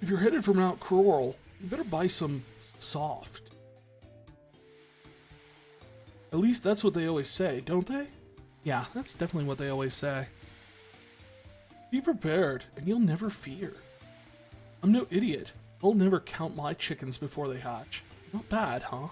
if you're headed for Mount Corel, you better buy some soft. At least that's what they always say, don't they? Yeah, that's definitely what they always say. Be prepared, and you'll never fear. I'm no idiot. I'll never count my chickens before they hatch. Not bad, huh?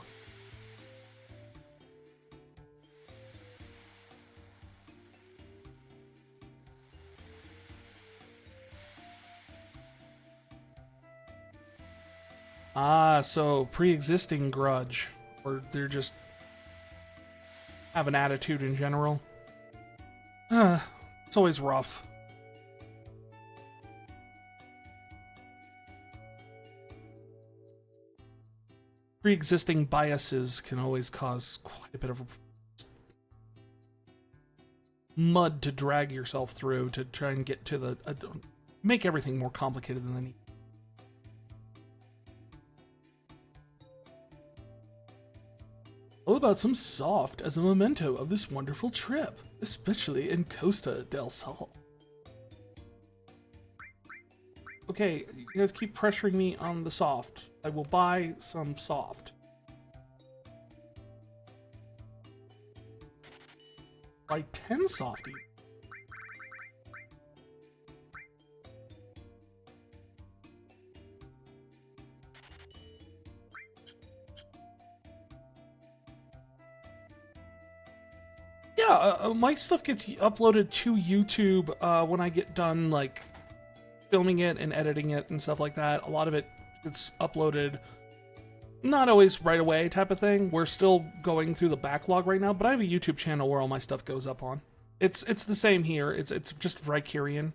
Ah, so pre-existing grudge. Or they're just have an attitude in general. It's always rough. Pre-existing biases can always cause quite a bit of mud to drag yourself through to try and get to the... make everything more complicated than they need. All about some soft as a memento of this wonderful trip, especially in Costa del Sol. Okay, you guys keep pressuring me on the soft. I will buy some soft. Buy 10 softy. Yeah, my stuff gets uploaded to YouTube when I get done, like, filming it and editing it and stuff like that. A lot of it gets uploaded, not always right away type of thing. We're still going through the backlog right now, but I have a YouTube channel where all my stuff goes up on. It's the same here. It's just Vicarian.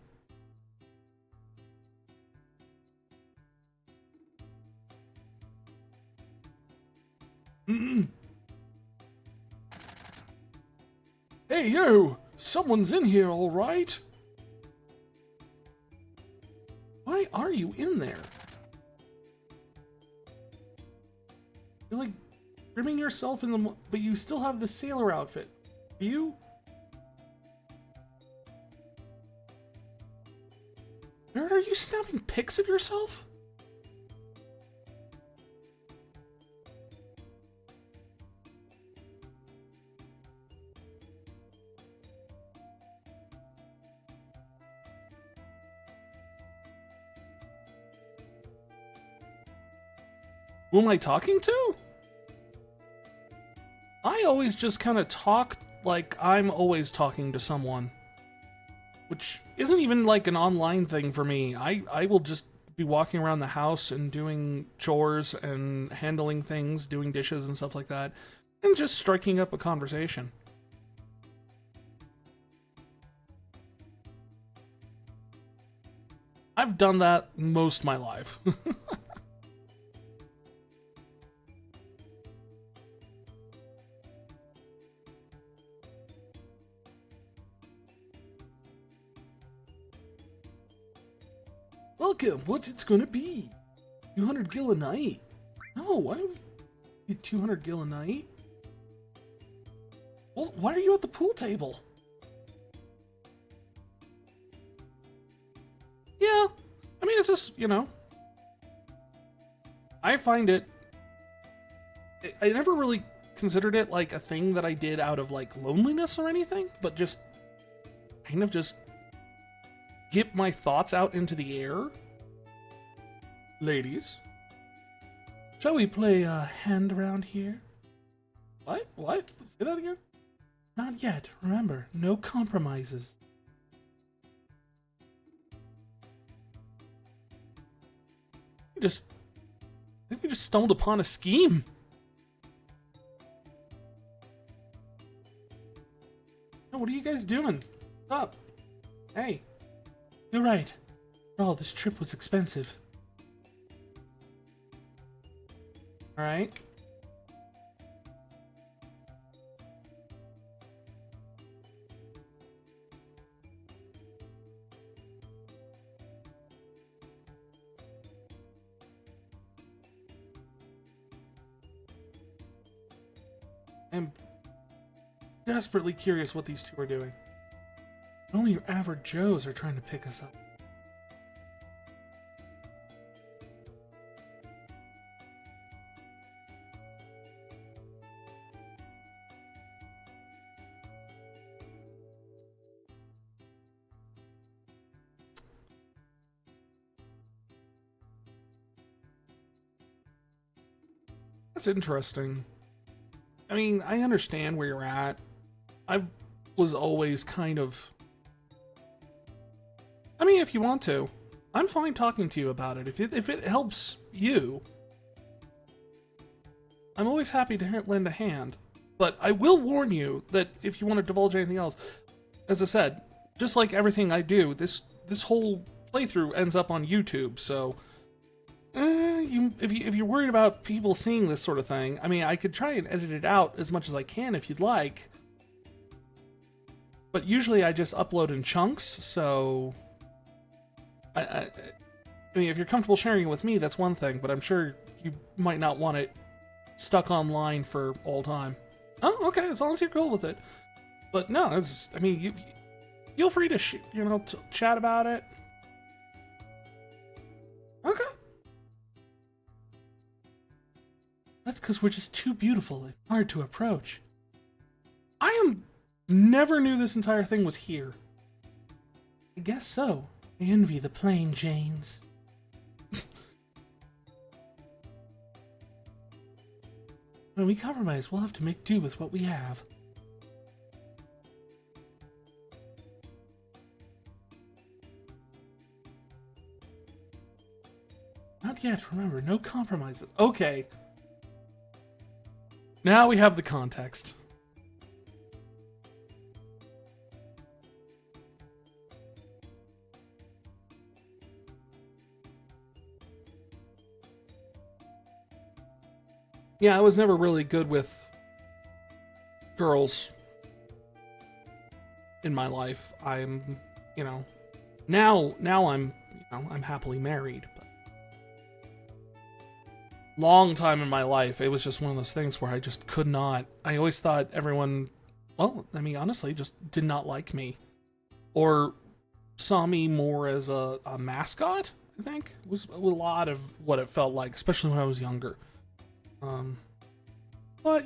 Hey, you! Someone's in here, all right? Why are you in there? You're like trimming yourself in the... but you still have the sailor outfit. Are you? Nerd, are you snapping pics of yourself? Who am I talking to? I always just kind of talk like I'm always talking to someone. Which isn't even like an online thing for me. I will just be walking around the house and doing chores and handling things, doing dishes and stuff like that, and just striking up a conversation. I've done that most of my life. Welcome, what's it gonna be? 200 gil a night? No, why do we get 200 gil a night? Well, why are you at the pool table? Yeah, I mean, it's just, you know, I find it, I never really considered it like a thing that I did out of like loneliness or anything, but just kind of just get my thoughts out into the air. Ladies, shall we play a hand around here? What? What? Say that again? Not yet. Remember, no compromises. I think we just stumbled upon a scheme. Oh, what are you guys doing? Stop. Hey. You're right. After all, this trip was expensive. Alright. I'm desperately curious what these two are doing. Only your average Joes are trying to pick us up. That's interesting. I mean, I understand where you're at. I was always kind of... I mean, if you want to, I'm fine talking to you about it. If it helps you, I'm always happy to lend a hand. But I will warn you that if you want to divulge anything else, as I said, just like everything I do, this whole playthrough ends up on YouTube, so... if you're worried about people seeing this sort of thing, I mean, I could try and edit it out as much as I can if you'd like. But usually I just upload in chunks, so... I mean, if you're comfortable sharing it with me, that's one thing, but I'm sure you might not want it stuck online for all time. Oh, okay, as long as you're cool with it. But no, it's, I mean, you feel free to, chat about it. Okay. That's because we're just too beautiful and hard to approach. Never knew this entire thing was here. I guess so. I envy the plain Janes. When we compromise, we'll have to make do with what we have. Not yet, remember, no compromises. Okay. Now we have the context. Yeah, I was never really good with girls in my life. I'm, now I'm, I'm happily married, but long time in my life, it was just one of those things where I just could not. I always thought everyone, well, I mean, honestly, just did not like me or saw me more as a mascot, I think. It was a lot of what it felt like, especially when I was younger. But,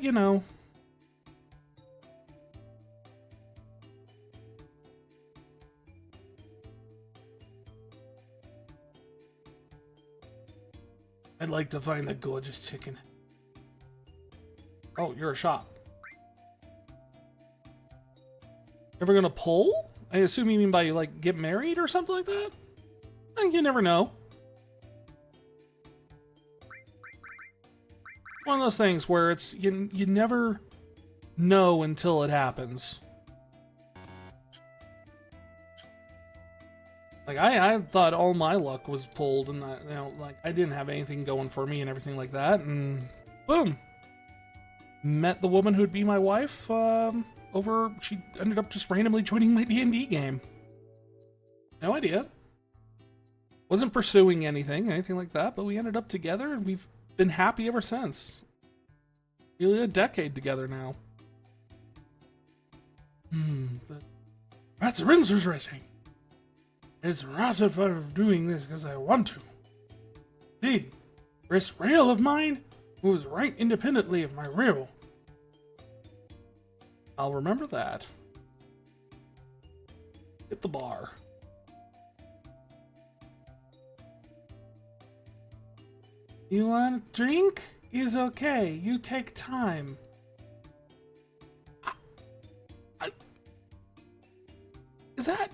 I'd like to find the gorgeous chicken. Oh, you're a shop. Ever gonna pull? I assume you mean by, like, get married or something like that? I think you never know. One of those things where it's you never know until it happens. Like I thought all my luck was pulled, and I didn't have anything going for me and everything like that, and boom, met the woman who'd be my wife. She ended up just randomly joining my D&D game. No idea. Wasn't pursuing anything like that, but we ended up together, and we've been happy ever since. Nearly a decade together now. But that's Rinser's racing. It's not if I'm doing this because I want to. See, this rail of mine moves right independently of my rail. I'll remember that. Hit the bar. You want a drink? Is okay. You take time. Is that...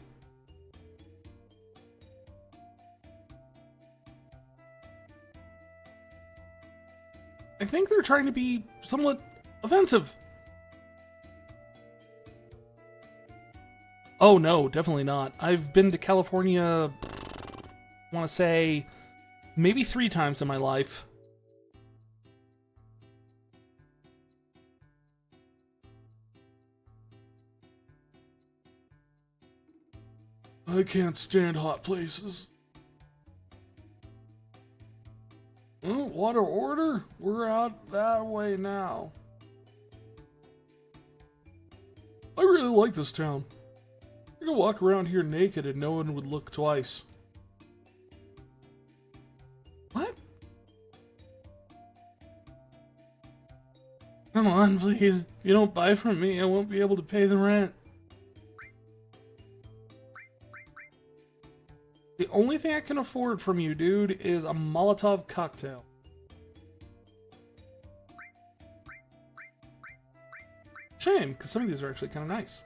I think they're trying to be somewhat offensive. Oh no, definitely not. I've been to California, I want to say, maybe 3 times in my life. I can't stand hot places. What order? We're out that way now. I really like this town. I could walk around here naked and no one would look twice. What? Come on, please. If you don't buy from me, I won't be able to pay the rent. The only thing I can afford from you, dude, is a Molotov cocktail. Shame, because some of these are actually kind of nice.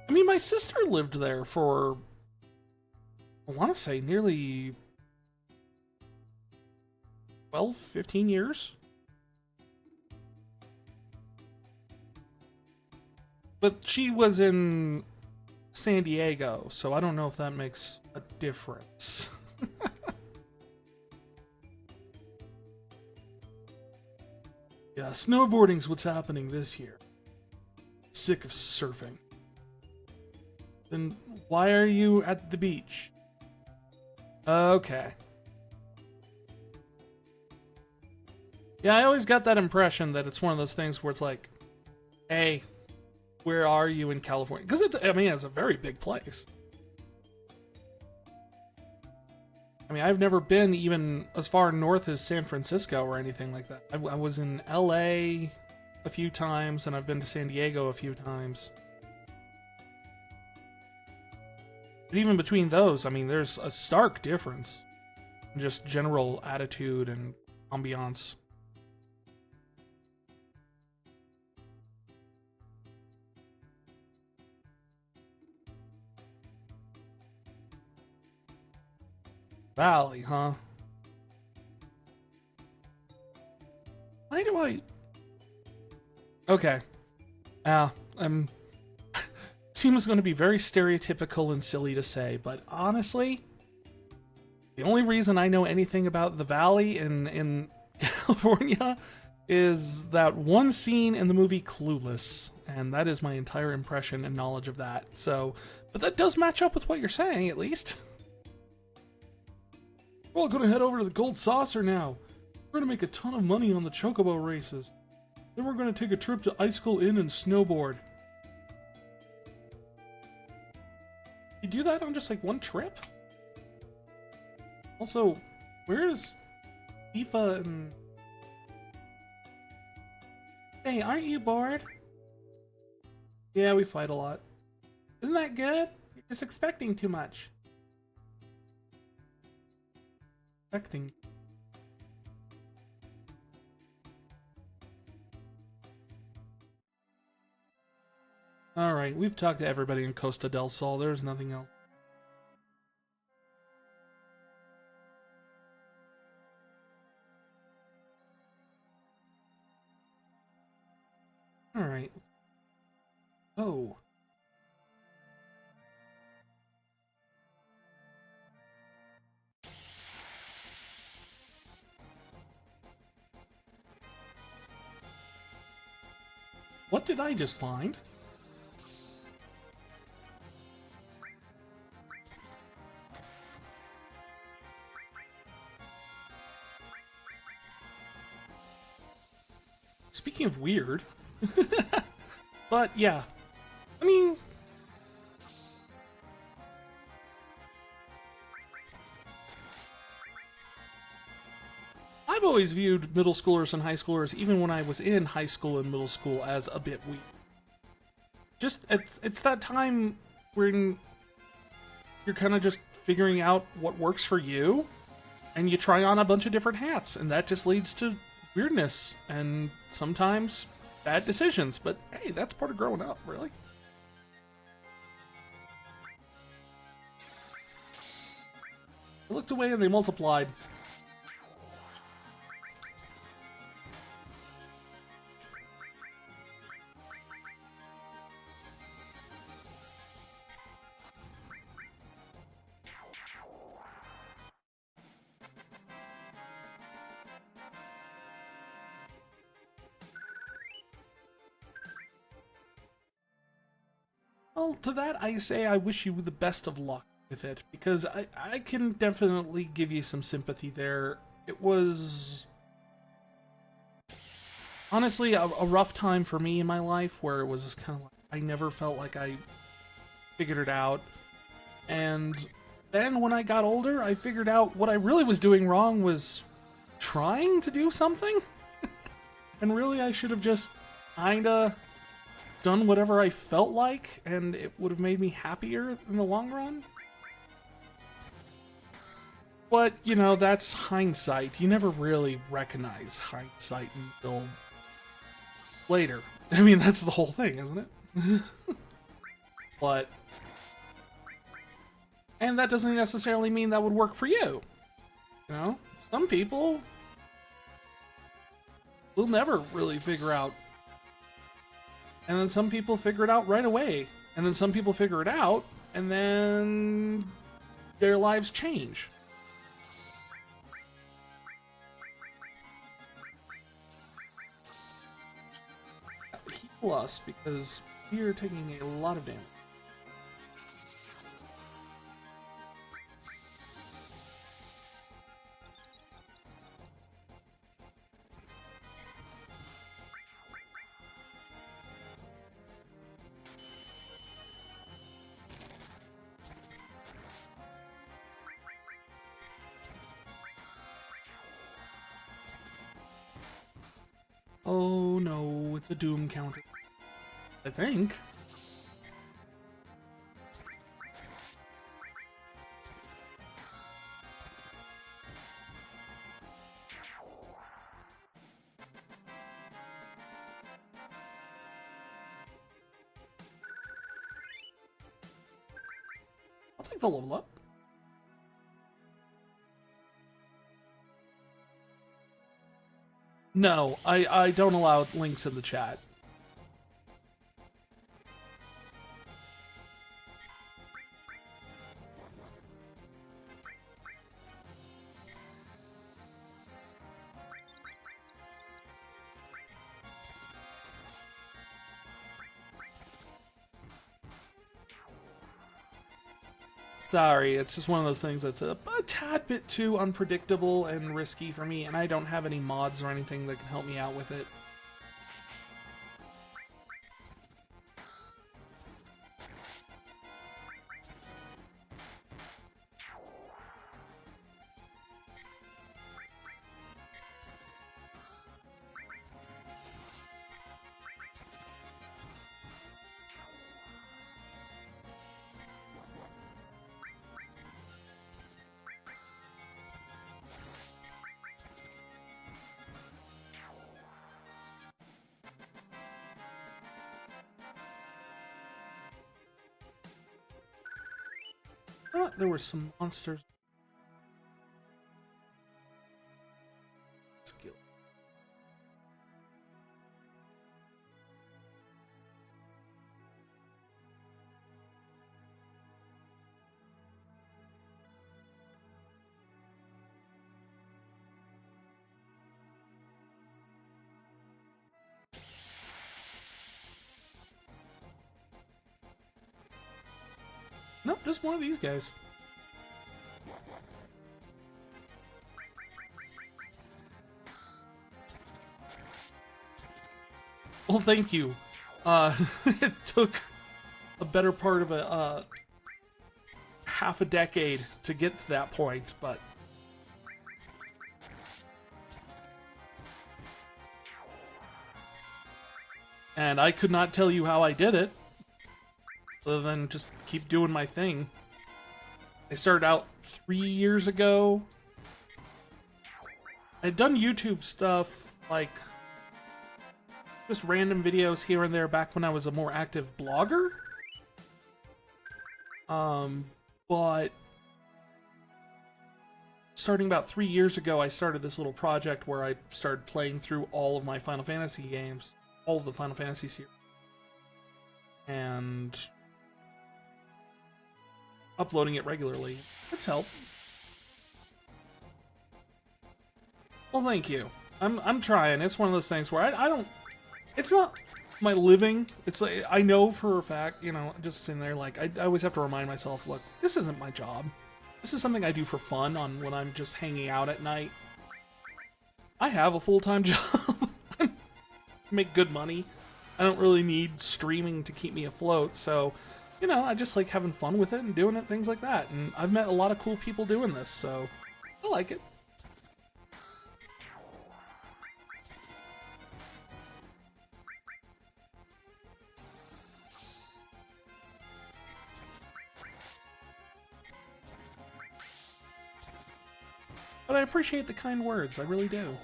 I mean, my sister lived there for, I want to say, nearly 12, 15 years. But she was in San Diego, so I don't know if that makes a difference. Yeah, snowboarding's what's happening this year. Sick of surfing. Then why are you at the beach? Okay. Yeah, I always got that impression that it's one of those things where it's like, hey, where are you in California? Because it's, I mean, it's a very big place. I mean, I've never been even as far north as San Francisco or anything like that. I was in LA a few times, and I've been to San Diego a few times. But even between those, I mean, there's a stark difference in just general attitude and ambiance. Valley, huh? Why do I... Okay. Seems going to be very stereotypical and silly to say, but honestly, the only reason I know anything about the Valley in California is that one scene in the movie Clueless, and that is my entire impression and knowledge of that. So, but that does match up with what you're saying, at least. We're all gonna head over to the Gold Saucer now. We're gonna make a ton of money on the Chocobo races. Then we're gonna take a trip to Icicle Inn and snowboard. You do that on just like one trip? Also, where is FIFA and... Hey, aren't you bored? Yeah, we fight a lot. Isn't that good? You're just expecting too much. Expecting. Alright, we've talked to everybody in Costa del Sol. There's nothing else. Alright. Oh. What did I just find? Speaking of weird, but yeah, I mean, I've always viewed middle schoolers and high schoolers, even when I was in high school and middle school, as a bit weird. Just, it's that time when you're kind of just figuring out what works for you, and you try on a bunch of different hats, and that just leads to weirdness and sometimes bad decisions. But hey, that's part of growing up, really. I looked away and they multiplied. Well, to that I say I wish you the best of luck with it, because I can definitely give you some sympathy there. It was honestly a rough time for me in my life, where it was just kind of like I never felt like I figured it out. And then when I got older, I figured out what I really was doing wrong was trying to do something. And really I should have just kinda done whatever I felt like, and it would have made me happier in the long run. But, you know, that's hindsight. You never really recognize hindsight until later. I mean, that's the whole thing, isn't it? But... And that doesn't necessarily mean that would work for you. You know? Some people will never really figure out. And then some people figure it out right away. And then some people figure it out, and then their lives change. Heal us, because we are taking a lot of damage. Oh no, it's a doom counter. I think. I'll take the level up. No, I don't allow links in the chat. Sorry, it's just one of those things that's a tad bit too unpredictable and risky for me, and I don't have any mods or anything that can help me out with it. I thought there were some monsters. Skill. Nope, just one of these guys. Well, thank you. It took a better part of a half a decade to get to that point, but and I could not tell you how I did it. Other than just keep doing my thing. I started out 3 years ago. I'd done YouTube stuff, like, just random videos here and there back when I was a more active blogger. But starting about 3 years ago, I started this little project where I started playing through all of my Final Fantasy games. All of the Final Fantasy series. And uploading it regularly. It's helped. Well, thank you. I'm trying. It's one of those things where I don't... It's not my living. It's like, I know for a fact, you know, just sitting there, like, I always have to remind myself, look, this isn't my job. This is something I do for fun on when I'm just hanging out at night. I have a full-time job. I make good money. I don't really need streaming to keep me afloat, so... You know, I just like having fun with it and doing it, things like that. And I've met a lot of cool people doing this, so I like it. But I appreciate the kind words. I really do.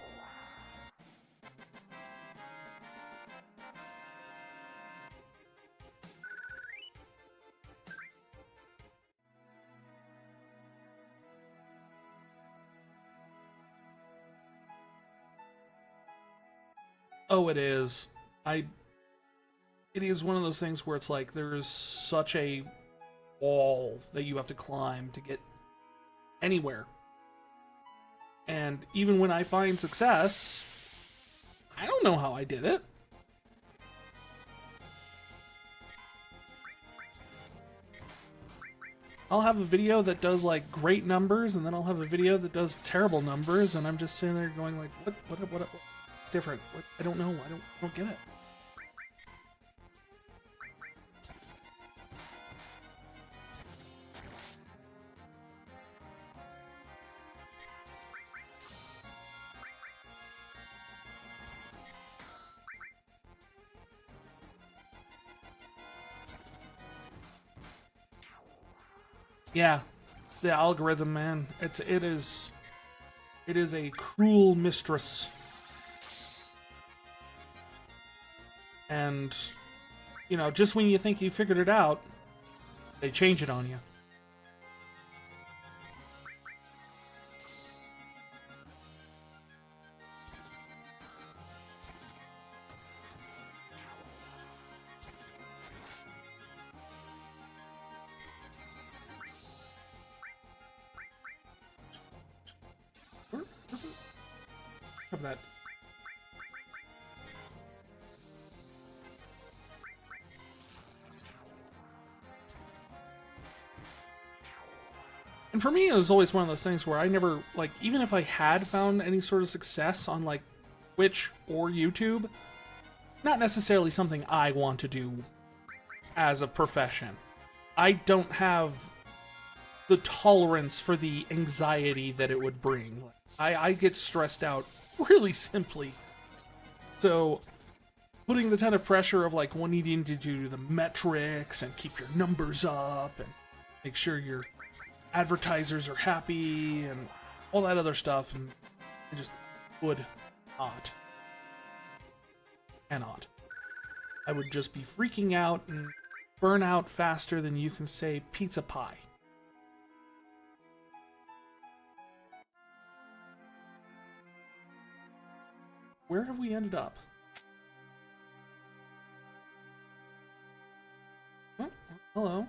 Oh, it is. It is one of those things where it's like there is such a wall that you have to climb to get anywhere. And even when I find success, I don't know how I did it. I'll have a video that does like great numbers, and then I'll have a video that does terrible numbers, and I'm just sitting there going like, what's different? I don't know. I don't get it. Yeah, the algorithm, man. It is a cruel mistress. And you know, just when you think you figured it out, they change it on you. Where's it? Have that. And for me, it was always one of those things where I never, like, even if I had found any sort of success on, like, Twitch or YouTube, not necessarily something I want to do as a profession. I don't have the tolerance for the anxiety that it would bring. I get stressed out really simply. So, putting the ton of pressure of, like, needing to do the metrics and keep your numbers up and make sure your advertisers are happy and all that other stuff, and I just would not. Cannot. I would just be freaking out and burn out faster than you can say pizza pie. Where have we ended up? Oh, hello.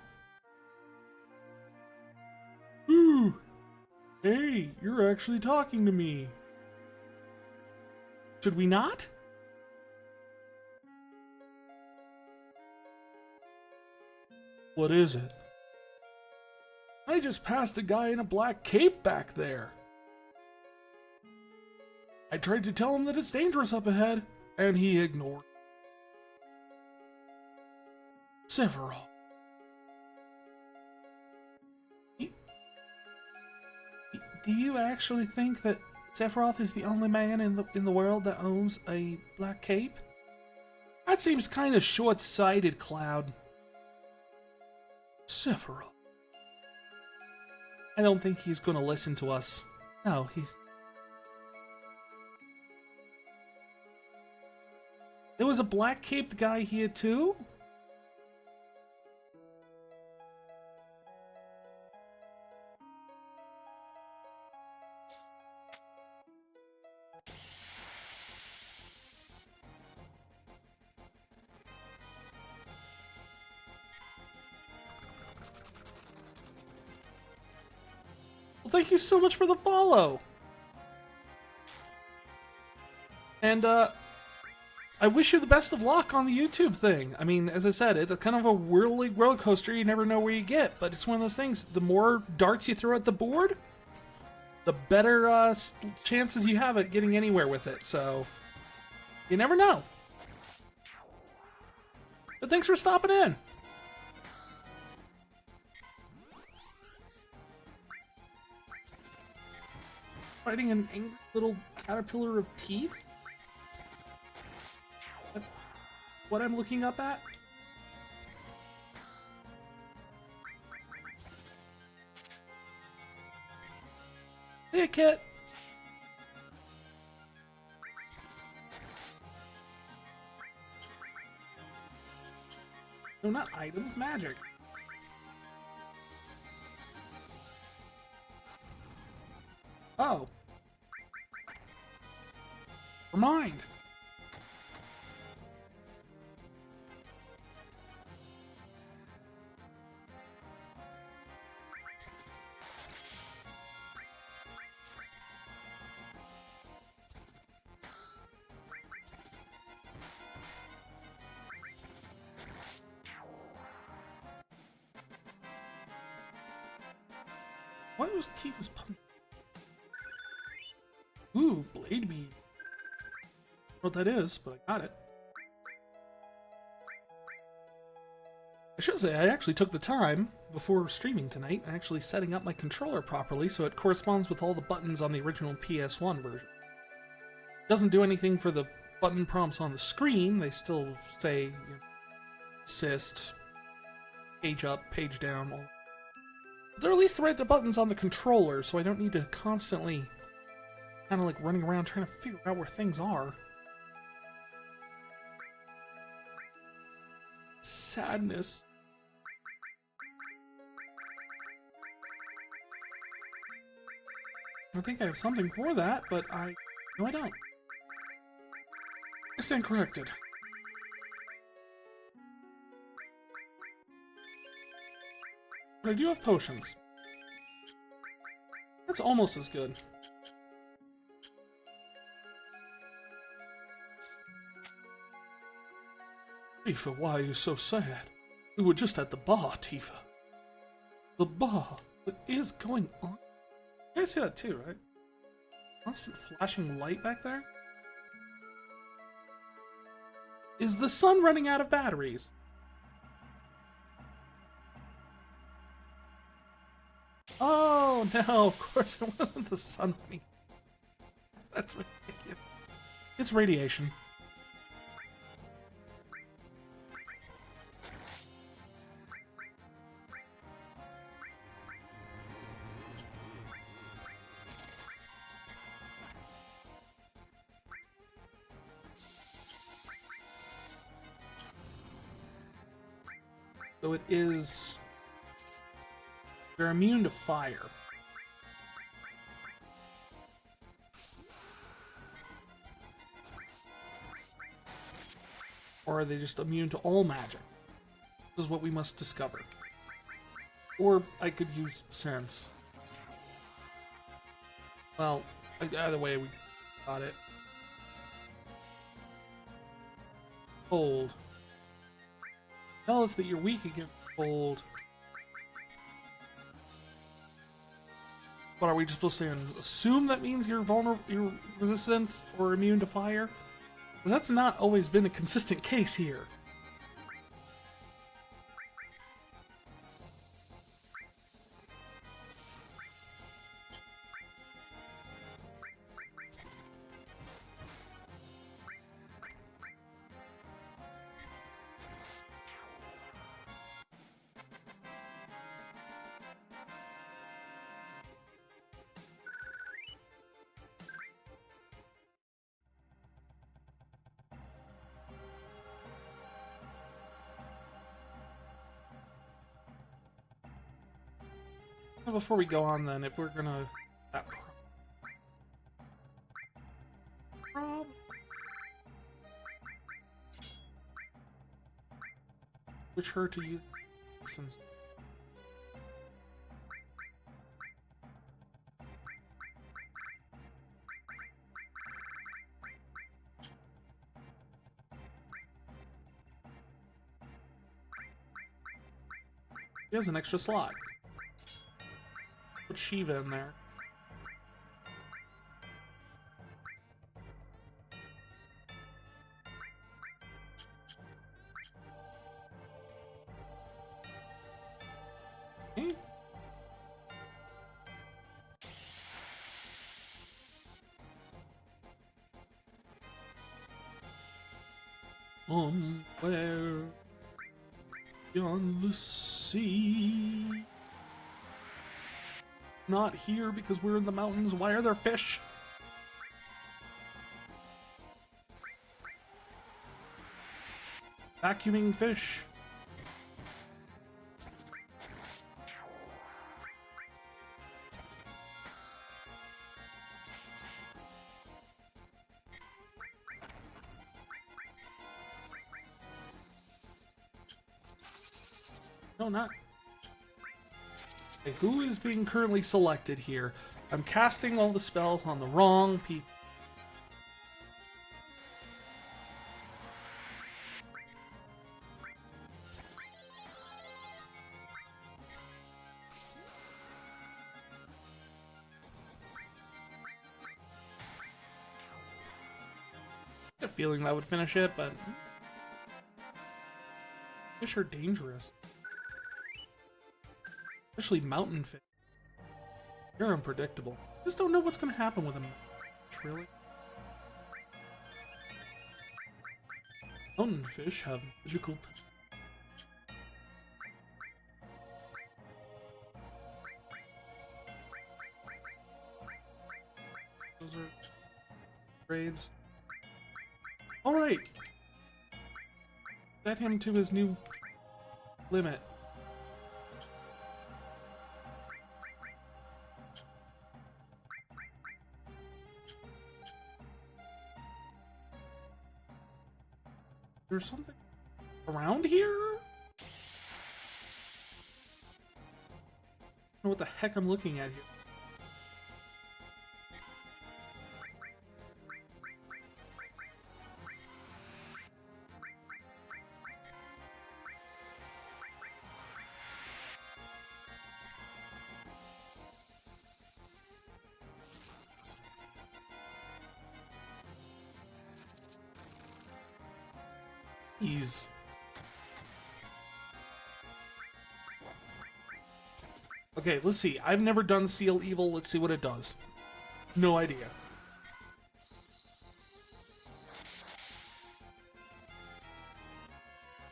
Ooh! Hey, you're actually talking to me. Should we not? What is it? I just passed a guy in a black cape back there. I tried to tell him that it's dangerous up ahead, and he ignored. Sephiroth. Do you actually think that Sephiroth is the only man in the world that owns a black cape? That seems kind of short-sighted, Cloud. Sephiroth. I don't think he's going to listen to us. No, he's... There was a black-caped guy here, too? Well, thank you so much for the follow. And, I wish you the best of luck on the YouTube thing. I mean, as I said, it's a kind of a whirling roller coaster. You never know where you get, but it's one of those things. The more darts you throw at the board, the better chances you have at getting anywhere with it. So, you never know. But thanks for stopping in. Fighting an angry little caterpillar of teeth? What I'm looking up at? Hey, Kit. No, not items, magic. Oh. Remind. Why was Tifa's punch? Ooh, blade beam. What that is, but I got it. I should say I actually took the time before streaming tonight and actually setting up my controller properly so it corresponds with all the buttons on the original PS1 version. It doesn't do anything for the button prompts on the screen. They still say, you know, assist, page up, page down. All. They're at least the right buttons on the controller, so I don't need to constantly kind of like running around trying to figure out where things are. Sadness. I think I have something for that, but no, I don't. I stand corrected. But I do have potions. That's almost as good. Tifa, why are you so sad? We were just at the bar, Tifa. The bar? What is going on? You guys see that too, right? Constant flashing light back there? Is the sun running out of batteries? Oh no, of course it wasn't the sun running. That's ridiculous. It's radiation. So it is... They're immune to fire. Or are they just immune to all magic? This is what we must discover. Or I could use sense. Well, either way, we got it. Cold. Tell us that you're weak against cold. What, are we just supposed to assume that means you're vulnerable, you're resistant, or immune to fire? Because that's not always been a consistent case here. Before we go on then, if we're gonna... That prob... Which her to use since... He has an extra slot. Put Shiva in there. Okay. Somewhere beyond the sea. Not here because we're in the mountains. Why are there fish? Vacuuming fish. No, not. Okay, who is being currently selected here? I'm casting all the spells on the wrong people. I had a feeling that would finish it, but fish are dangerous. Especially mountain fish. They're unpredictable. Just don't know what's going to happen with them. Really? Mountain fish have magical. Those are grades. All right. Set him to his new limit. There's something around here? I don't know what the heck I'm looking at here. Jeez. Okay, let's see. I've never done Seal Evil. Let's see what it does. No idea.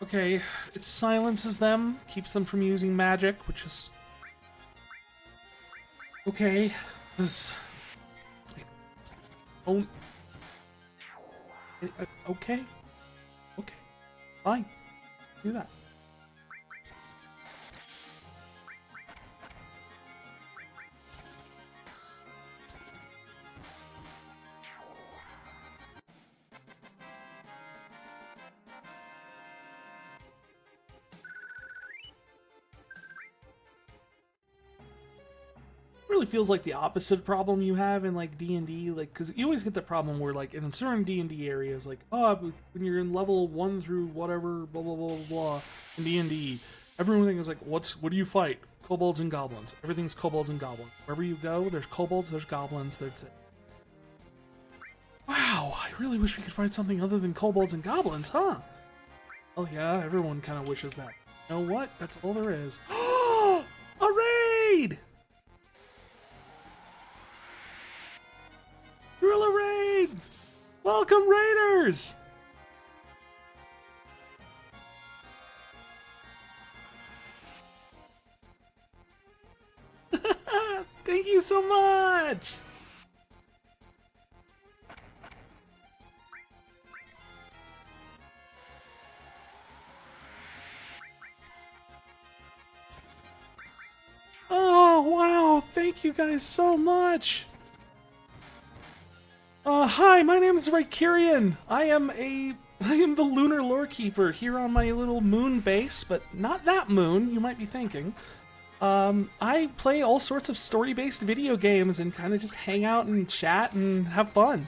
Okay, it silences them, keeps them from using magic, which is... Okay, this... Oh... Okay. Okay. Fine. Do that. Really feels like the opposite problem you have in like D&D, like because you always get the problem where like in certain D&D areas, like when you're in level 1 through whatever blah blah blah blah blah in D&D, everything is like what do you fight? Kobolds and goblins. Everything's kobolds and goblins. Wherever you go, there's kobolds, there's goblins. That's it. Wow, I really wish we could find something other than kobolds and goblins, huh? Oh yeah, everyone kind of wishes that. You know what? That's all there is. A raid! Gorilla Raid! Welcome, Raiders! Thank you so much! Oh, wow! Thank you guys so much! Hi, my name is Rykurian. I am the Lunar Lorekeeper here on my little moon base, but not that moon, you might be thinking. I play all sorts of story-based video games and kind of just hang out and chat and have fun.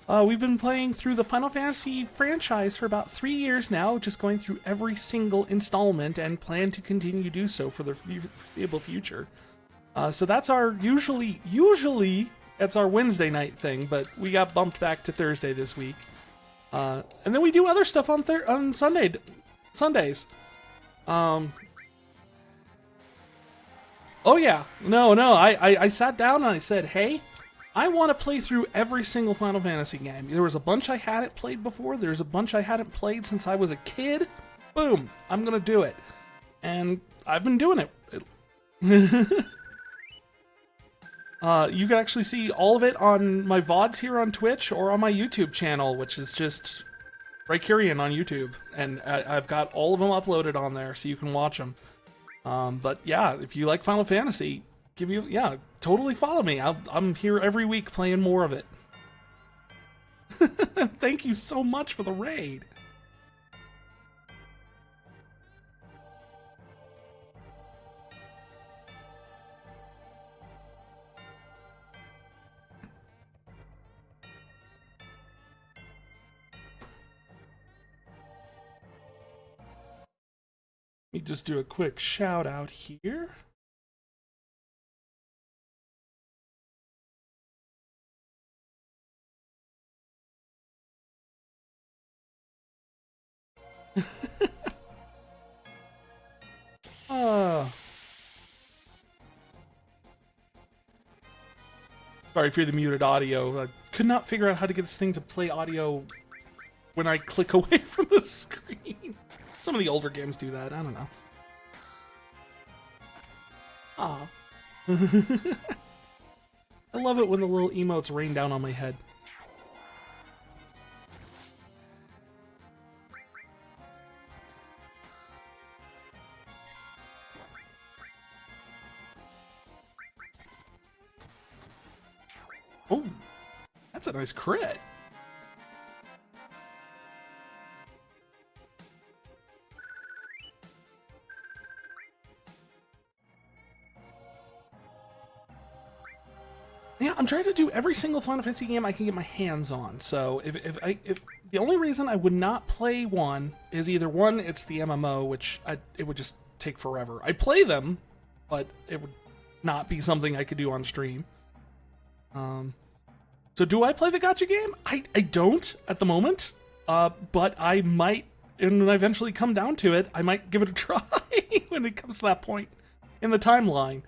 We've been playing through the Final Fantasy franchise for about 3 years now, just going through every single installment and plan to continue to do so for the foreseeable future. So that's our usually it's our Wednesday night thing, but we got bumped back to Thursday this week. And then we do other stuff on Sundays. Oh yeah, no, I sat down and I said, hey, I want to play through every single Final Fantasy game. There was a bunch I hadn't played before. There's a bunch I hadn't played since I was a kid. Boom, I'm gonna do it, and I've been doing it. You can actually see all of it on my VODs here on Twitch or on my YouTube channel, which is just Rykurian on YouTube. And I've got all of them uploaded on there, so you can watch them. But yeah, if you like Final Fantasy, totally follow me. I'm here every week playing more of it. Thank you so much for the raid. me just do a quick shout out here. Sorry for the muted audio. I could not figure out how to get this thing to play audio when I click away from the screen. Some of the older games do that. I don't know. Aw. I love it when the little emotes rain down on my head. Oh, that's a nice crit. Yeah, I'm trying to do every single Final Fantasy game I can get my hands on. So if the only reason I would not play one is either one, it's the MMO, which it would just take forever. I play them, but it would not be something I could do on stream. So do I play the gacha game? I don't at the moment, but I might, and when I eventually come down to it, I might give it a try when it comes to that point in the timeline.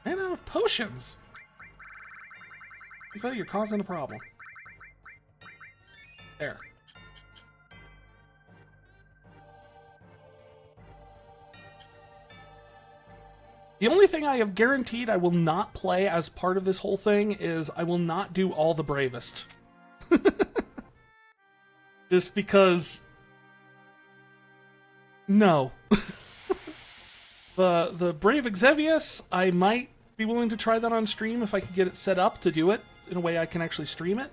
Ran out of potions. You feel you're causing a problem. There. The only thing I have guaranteed I will not play as part of this whole thing is I will not do all the bravest. Just because... No. The Brave Exevius, I might be willing to try that on stream if I can get it set up to do it in a way I can actually stream it.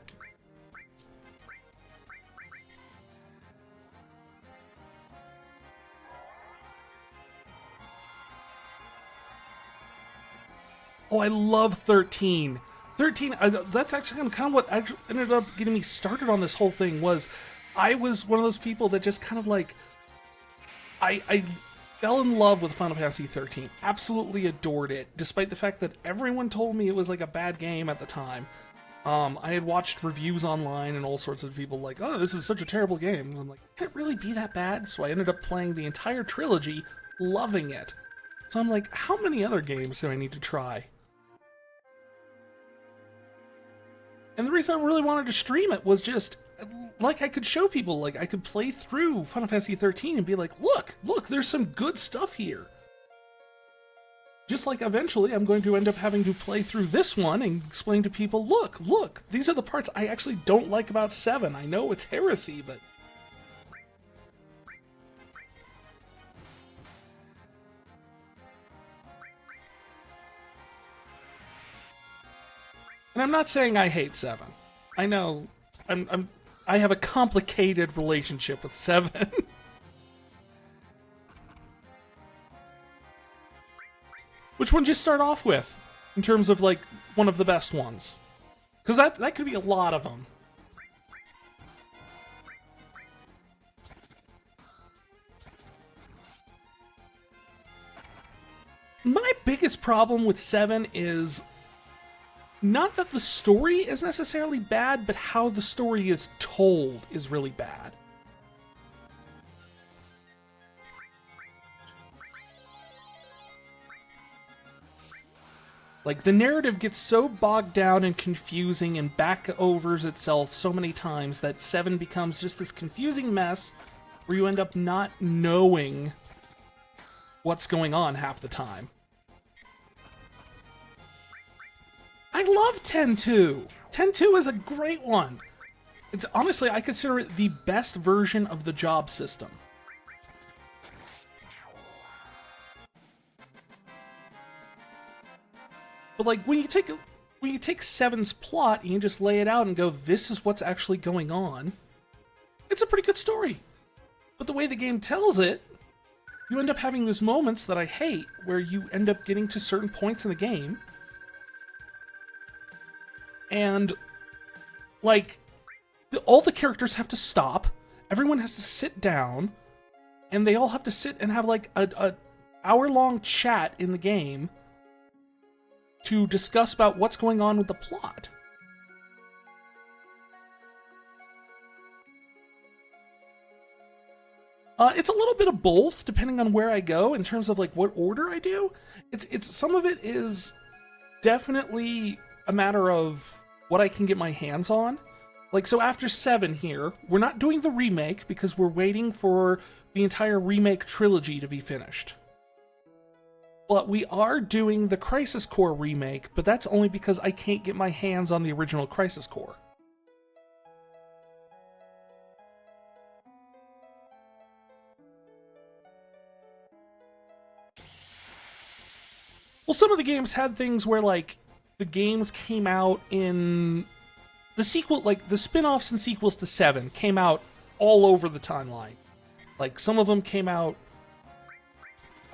Oh, I love 13. 13, that's actually kind of what actually ended up getting me started on this whole thing. Was I was one of those people that just kind of like... I fell in love with Final Fantasy 13. Absolutely adored it, despite the fact that everyone told me it was like a bad game at the time. I had watched reviews online and all sorts of people like, oh, this is such a terrible game. And I'm like, can it really be that bad? So I ended up playing the entire trilogy, loving it. So I'm like, how many other games do I need to try? And the reason I really wanted to stream it was just, like, I could show people, like, I could play through Final Fantasy 13 and be like, look, there's some good stuff here. Just like eventually I'm going to end up having to play through this one and explain to people, look, these are the parts I actually don't like about 7. I know it's heresy, but... And I'm not saying I hate 7. I know I have a complicated relationship with 7. Which one do you start off with in terms of like one of the best ones? Because that could be a lot of them. My biggest problem with 7 is not that the story is necessarily bad, but how the story is told is really bad. Like, the narrative gets so bogged down and confusing and back-overs itself so many times that 7 becomes just this confusing mess where you end up not knowing what's going on half the time. I love 10-2. 10-2 is a great one. It's honestly, I consider it the best version of the job system. But like when you take 7's plot and you just lay it out and go, this is what's actually going on, it's a pretty good story. But the way the game tells it, you end up having those moments that I hate where you end up getting to certain points in the game And, like, all the characters have to stop, everyone has to sit down, and they all have to sit and have, like, a hour-long chat in the game to discuss about what's going on with the plot. It's a little bit of both, depending on where I go, in terms of, like, what order I do. It's some of it is definitely a matter of what I can get my hands on. Like, so after 7 here, we're not doing the remake, because we're waiting for the entire remake trilogy to be finished. But we are doing the Crisis Core remake, but that's only because I can't get my hands on the original Crisis Core. Well, some of the games had things where, like, the games came out in... The sequel, like, the spin-offs and sequels to 7 came out all over the timeline. Like, some of them came out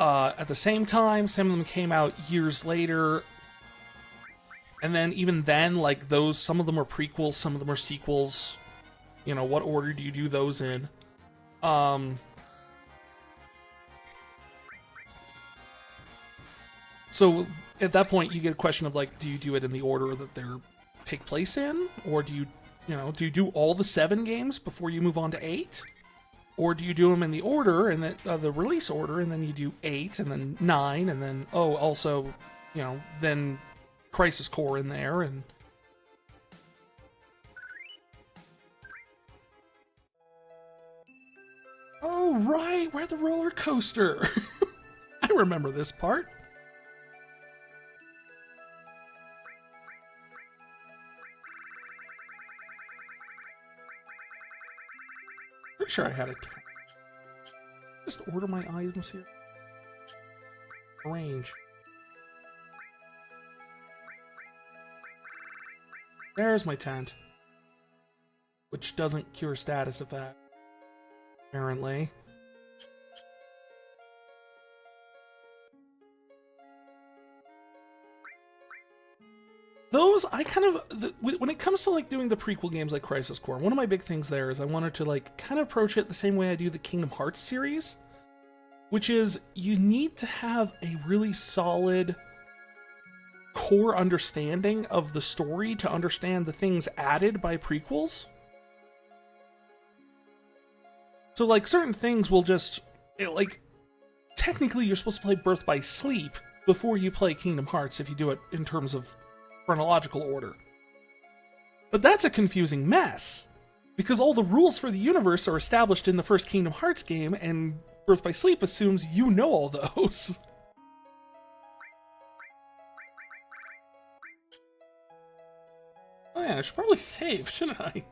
at the same time, some of them came out years later. And then, even then, like, those, some of them are prequels, some of them are sequels. You know, what order do you do those in? So at that point, you get a question of, like, do you do it in the order that they're take place in, or do you do all the 7 games before you move on to 8, or do you do them in the order and then the release order, and then you do 8 and then 9 and then also then Crisis Core in there and. Oh right, we're at the roller coaster. I remember this part. Pretty sure I had it. Just order my items here. Arrange. There's my tent. Which doesn't cure status effect. Apparently. Those, I kind of, when it comes to, like, doing the prequel games like Crisis Core, one of my big things there is I wanted to, like, kind of approach it the same way I do the Kingdom Hearts series, which is you need to have a really solid core understanding of the story to understand the things added by prequels. So, like, certain things will just, like, technically you're supposed to play Birth by Sleep before you play Kingdom Hearts if you do it in terms of chronological order. But that's a confusing mess, because all the rules for the universe are established in the first Kingdom Hearts game, and Birth by Sleep assumes you know all those. Oh yeah, I should probably save, shouldn't I?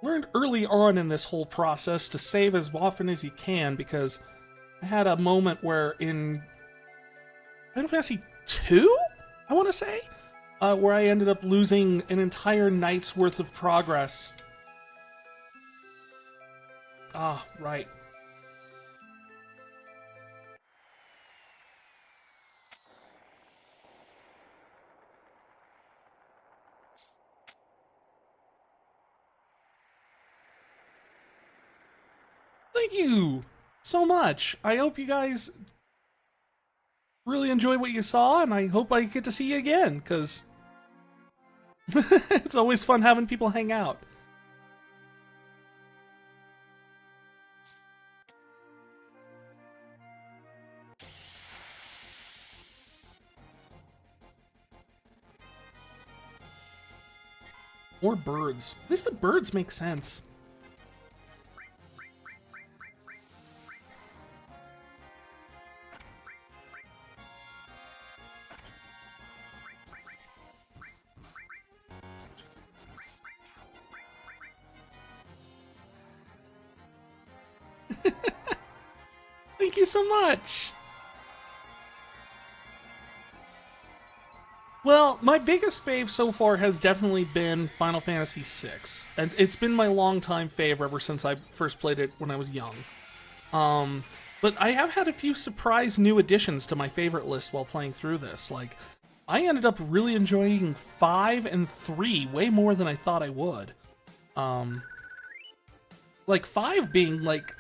Learned early on in this whole process to save as often as you can, because I had a moment where in Final Fantasy II, I want to say, where I ended up losing an entire night's worth of progress. Ah, right. Thank you so much. I hope you guys really enjoy what you saw, and I hope I get to see you again, because it's always fun having people hang out. More birds. At least the birds make sense. Thank you so much! Well, my biggest fave so far has definitely been Final Fantasy VI. And it's been my longtime fave ever since I first played it when I was young. But But I have had a few surprise new additions to my favorite list while playing through this. Like, I ended up really enjoying 5 and 3 way more than I thought I would. Like 5 being like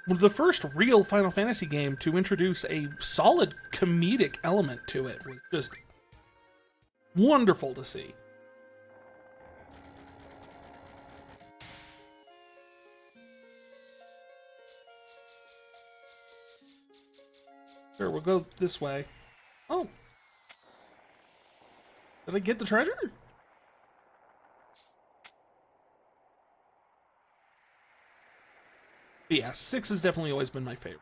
the first real Final Fantasy game to introduce a solid comedic element to it was just wonderful to see. Sure, we'll go this way. Oh. Did I get the treasure? But yeah, 6 has definitely always been my favorite.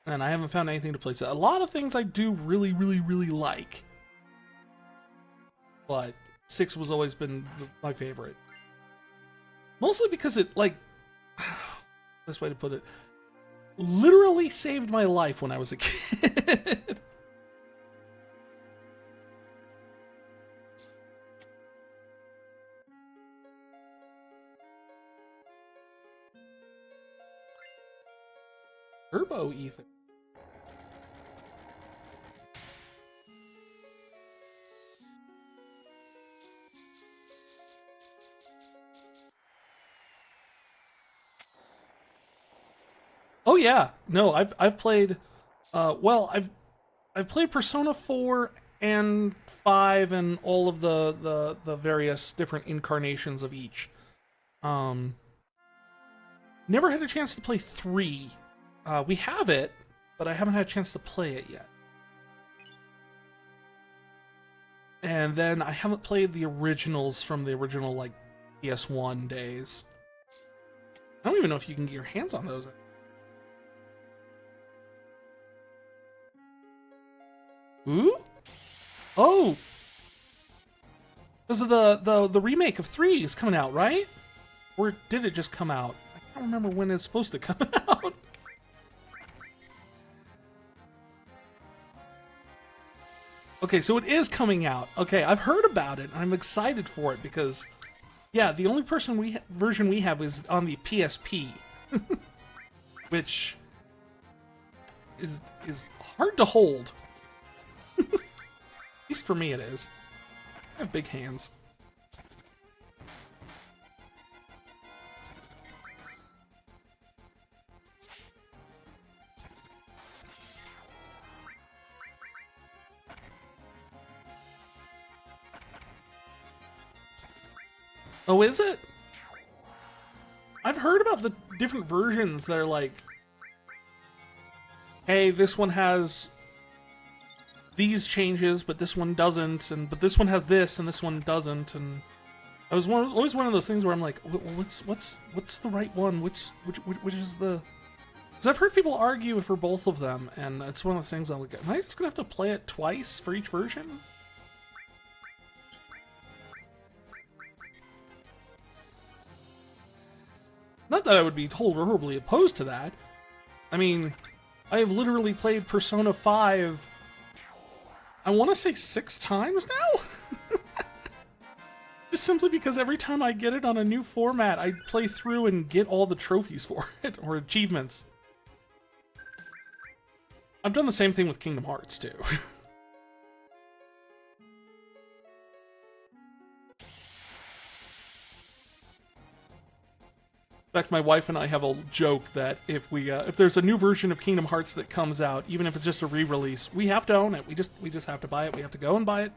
And I haven't found anything to play. So a lot of things I do really, really, really like. But 6 was always been my favorite. Mostly because it, like... best way to put it... literally saved my life when I was a kid. Turbo Ethan. Oh yeah, no, I've played, well, I've played Persona 4 and 5 and all of the various different incarnations of each. Never had a chance to play 3. We have it, but I haven't had a chance to play it yet. And then I haven't played the originals from the original, like, PS1 days. I don't even know if you can get your hands on those. Ooh? Oh! Because of the remake of 3 is coming out, right? Or did it just come out? I can't remember when it's supposed to come out. Okay, so it is coming out. Okay, I've heard about it. I'm excited for it because, yeah, the only version we have is on the PSP, which is hard to hold. At least for me it is. I have big hands. Oh, is it? I've heard about the different versions that are like, hey, this one has these changes, but this one doesn't, and but this one has this, and this one doesn't, and I was always one of those things where I'm like, what's the right one? Which is the? Because I've heard people argue for both of them, and it's one of those things I'm like, am I just gonna have to play it twice for each version? Not that I would be horribly opposed to that. I mean, I have literally played Persona 5, I want to say 6 times now? Just simply because every time I get it on a new format, I play through and get all the trophies for it, or achievements. I've done the same thing with Kingdom Hearts, too. In fact, my wife and I have a joke that if there's a new version of Kingdom Hearts that comes out, even if it's just a re-release, we have to own it. We just have to buy it. We have to go and buy it.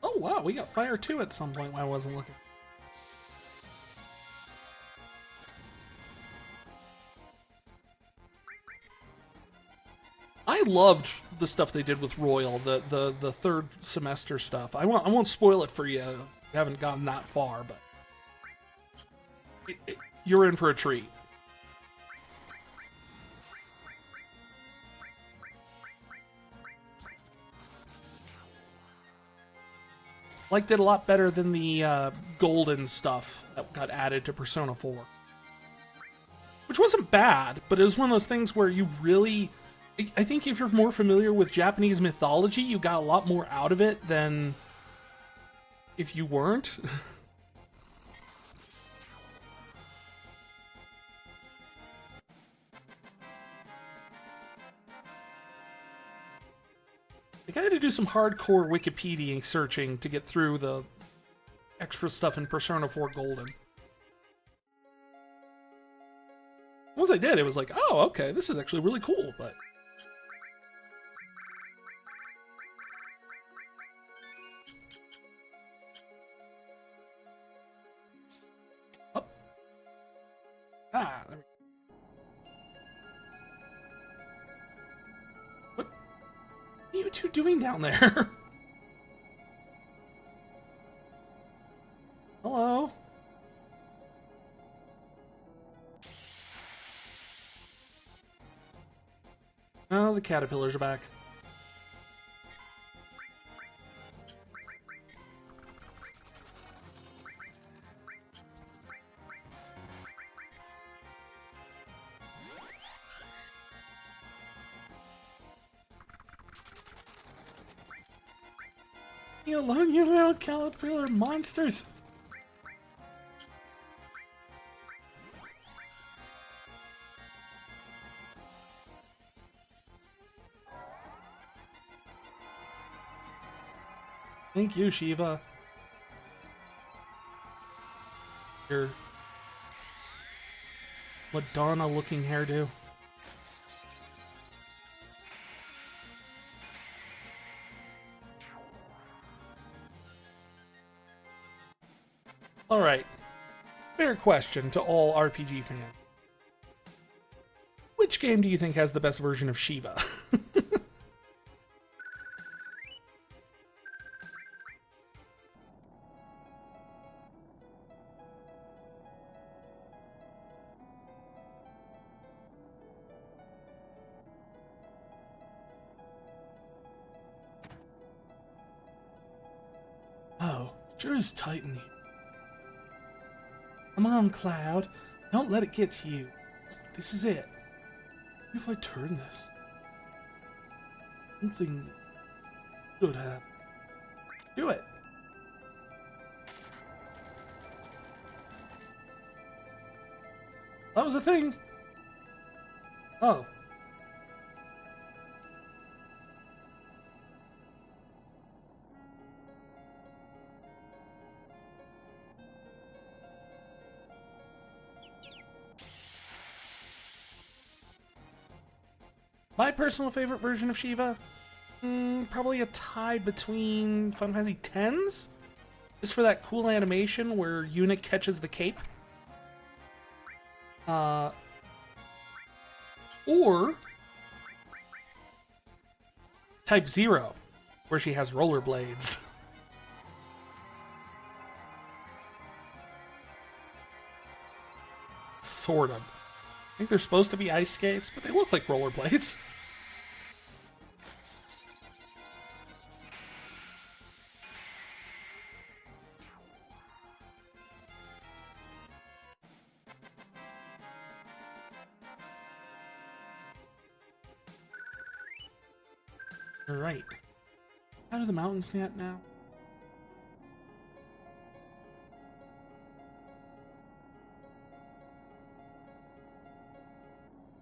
Oh wow, we got Fire 2 at some point when I wasn't looking. I loved the stuff they did with Royal, the third semester stuff. I won't spoil it for you. You haven't gotten that far, but you're in for a treat. Liked it a lot better than the golden stuff that got added to Persona 4. Which wasn't bad, but it was one of those things where you really I think if you're more familiar with Japanese mythology, you got a lot more out of it than if you weren't. Like, I had to do some hardcore Wikipedia searching to get through the extra stuff in Persona 4 Golden. Once I did, it was like, oh, okay, this is actually really cool, but... Oh. Ah, there we go. What are you two doing down there? Hello? Oh, the caterpillars are back. Leave me alone, you little caterpillar monsters! Thank you, Shiva. Your Madonna-looking hairdo. Alright. Fair question to all RPG fans. Which game do you think has the best version of Shiva? Oh, sure is tight in here. Come on, Cloud. Don't let it get to you. This is it. What if I turn this? Something should happen. Do it. That was a thing. Oh. My personal favorite version of Shiva? Probably a tie between Final Fantasy X, just for that cool animation where Unit catches the cape. Or Type 0, where she has rollerblades. Sort of. I think they're supposed to be ice skates, but they look like rollerblades. Alright. Out of the mountain snap now.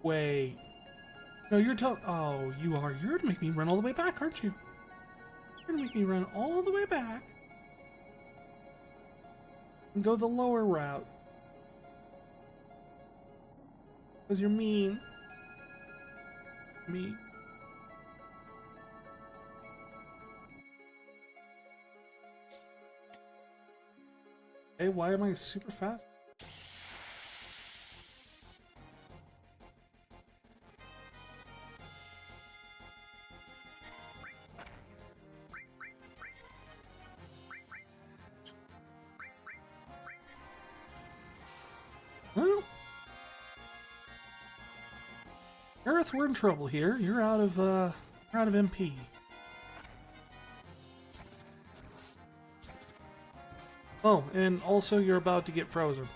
Wait. No, you're telling... Oh, you are. You're gonna make me run all the way back, aren't you? You're gonna make me run all the way back. And go the lower route. Because you're mean. Me. Hey, why am I super fast? Well, Earth, we're in trouble here. You're out of MP. Oh, and also you're about to get frozen.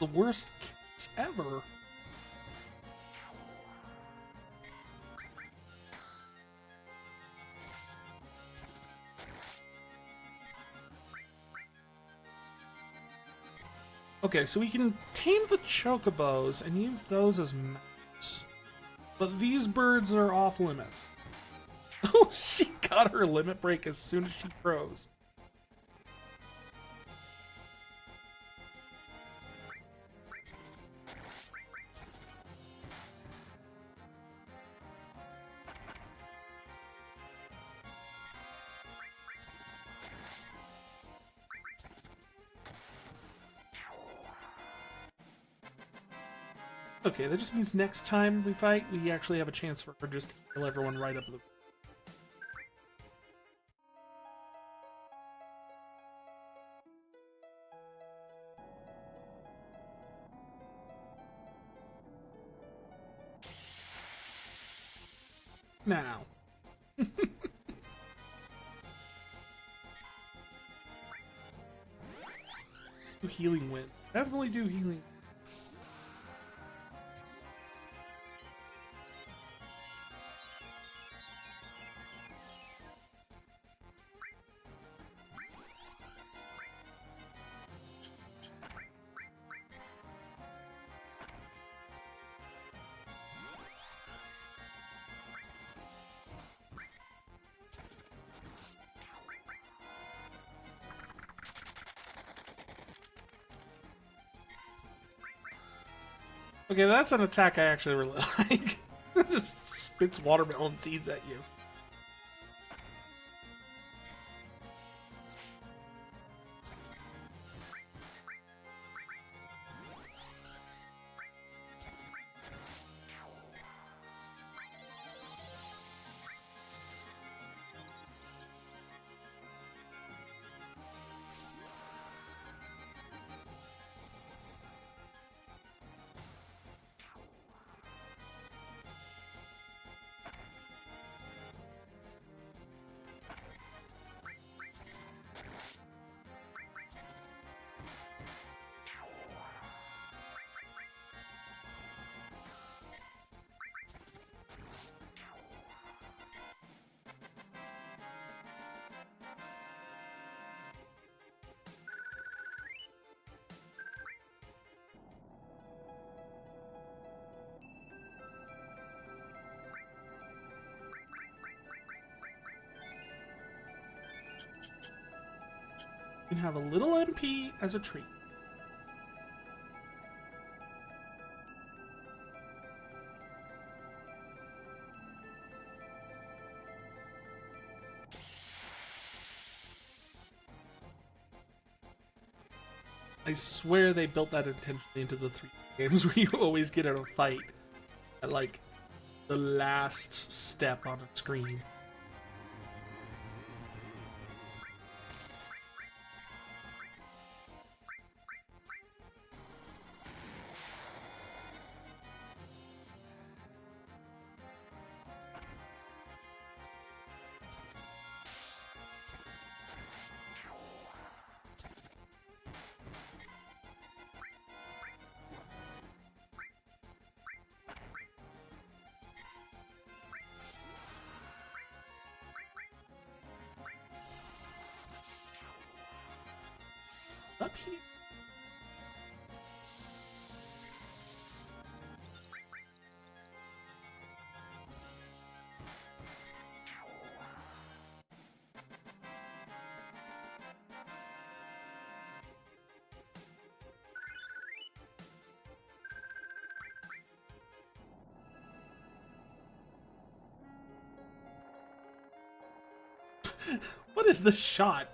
The worst kicks ever. Okay, so we can tame the chocobos and use those as mounts. But these birds are off limits. Oh, she got her limit break as soon as she froze. Okay, that just means next time we fight, we actually have a chance for her just to heal everyone right up the... Now. Do healing win. Definitely do healing. Okay, that's an attack I actually really like. It just spits watermelon seeds at you. You can have a little MP as a treat. I swear they built that intentionally into the 3 games where you always get in a fight at, like, the last step on a screen. Up here. What is the shot?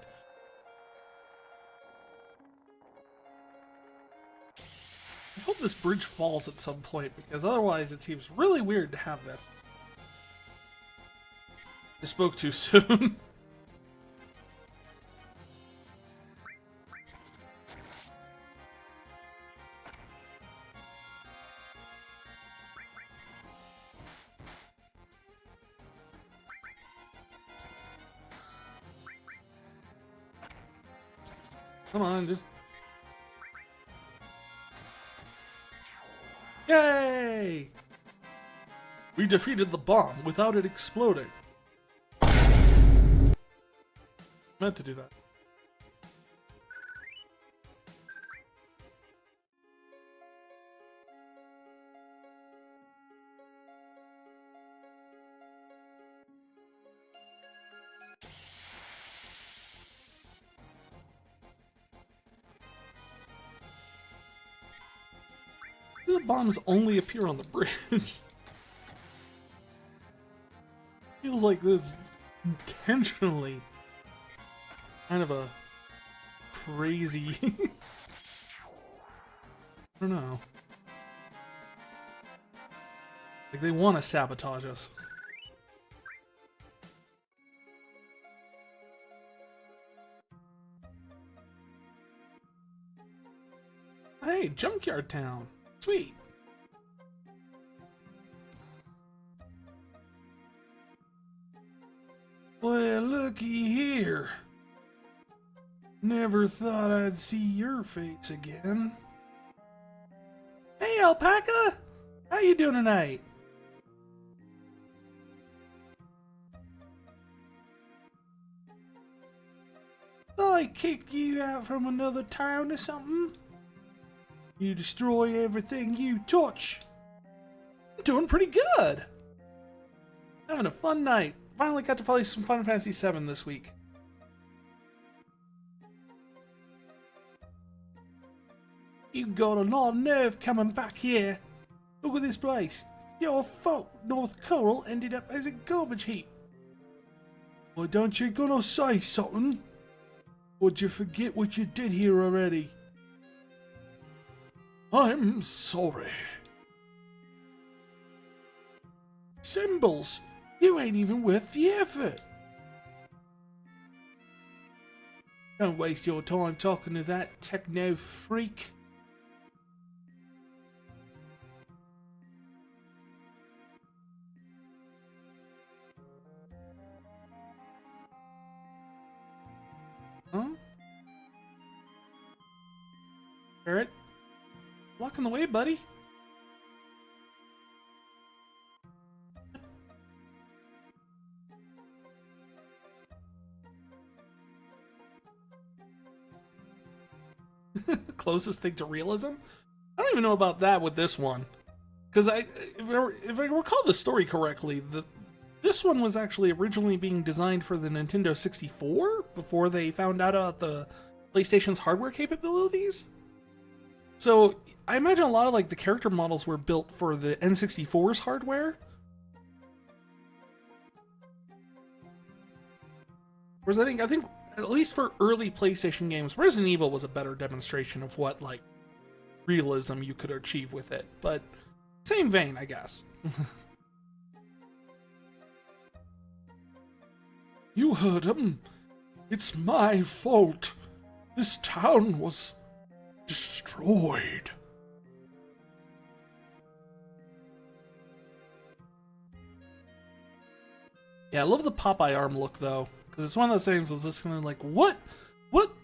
I hope this bridge falls at some point, because otherwise it seems really weird to have this. I spoke too soon. Come on, just... Yay! We defeated the bomb without it exploding. Meant to do that. The bombs only appear on the bridge. Feels like this intentionally kind of a crazy I don't know. Like they want to sabotage us. Hey, Junkyard Town. Sweet. Well, looky here. Never thought I'd see your face again. Hey, Alpaca! How you doing tonight? Thought I kicked you out from another town or something? You destroy everything you touch. I'm doing pretty good. Having a fun night. Finally got to play some Final Fantasy VII this week. You got a lot of nerve coming back here. Look at this place. It's your fault North Corel ended up as a garbage heap. Why don't you gonna say something? Would you forget what you did here already? I'm sorry. Symbols, you ain't even worth the effort. Don't waste your time talking to that techno freak. Huh? Barrett? Blocking the way, buddy. Closest thing to realism? I don't even know about that with this one. Because if I recall the story correctly, this one was actually originally being designed for the Nintendo 64 before they found out about the PlayStation's hardware capabilities. So I imagine a lot of like the character models were built for the N64's hardware. Whereas I think at least for early PlayStation games, Resident Evil was a better demonstration of what like realism you could achieve with it. But same vein, I guess. You heard him. It's my fault. This town was destroyed. Yeah, I love the Popeye arm look though, because it's one of those things that's just gonna like, what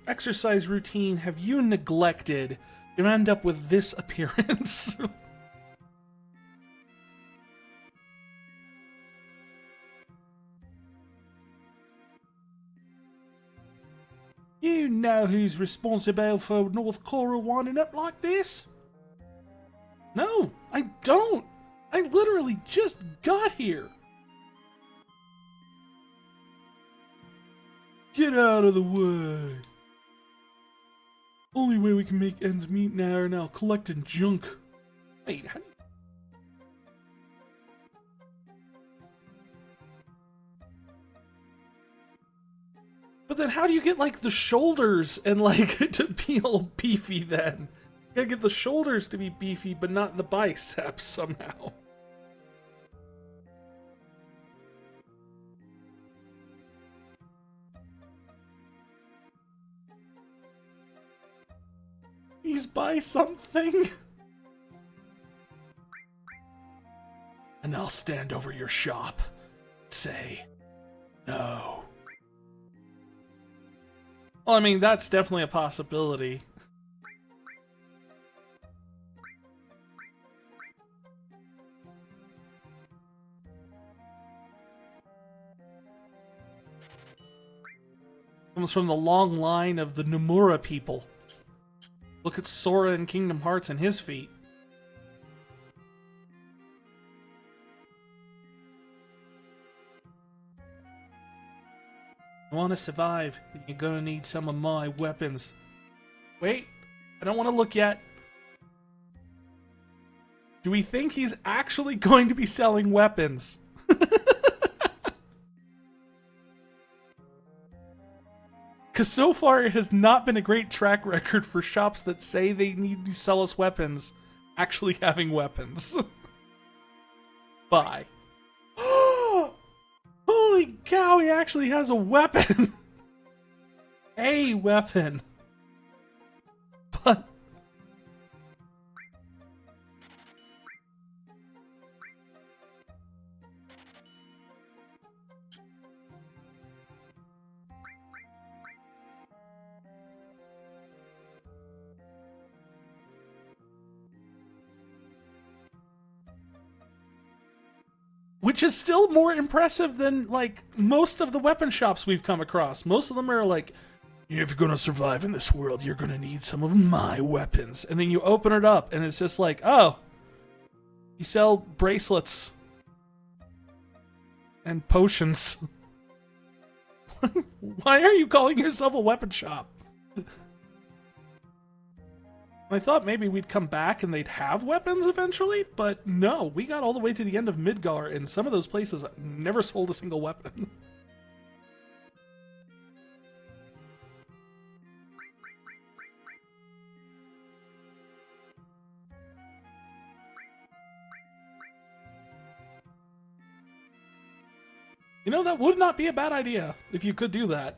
exercise routine have you neglected to end up with this appearance? You know who's responsible for North Corel winding up like this? No, I don't. I literally just got here. Get out of the way. Only way we can make ends meet now are now collecting junk. Wait, how do you... But then how do you get, like, the shoulders and, like, to be all beefy then? You gotta get the shoulders to be beefy, but not the biceps somehow. He's by something. And I'll stand over your shop. Say, no. Well, I mean, that's definitely a possibility. comes from the long line of the Nomura people. Look at Sora in Kingdom Hearts and his feet. You want to survive, then you're gonna need some of my weapons. Wait, I don't want to look yet. Do we think he's actually going to be selling weapons? Because so far it has not been a great track record for shops that say they need to sell us weapons actually having weapons. Bye. Holy cow, he actually has a weapon! A weapon. But... which is still more impressive than, like, most of the weapon shops we've come across. Most of them are like, if you're gonna survive in this world, you're gonna need some of my weapons. And then you open it up, and it's just like, oh, you sell bracelets and potions. Why are you calling yourself a weapon shop? I thought maybe we'd come back and they'd have weapons eventually, but no, we got all the way to the end of Midgar, and some of those places never sold a single weapon. You know, that would not be a bad idea if you could do that.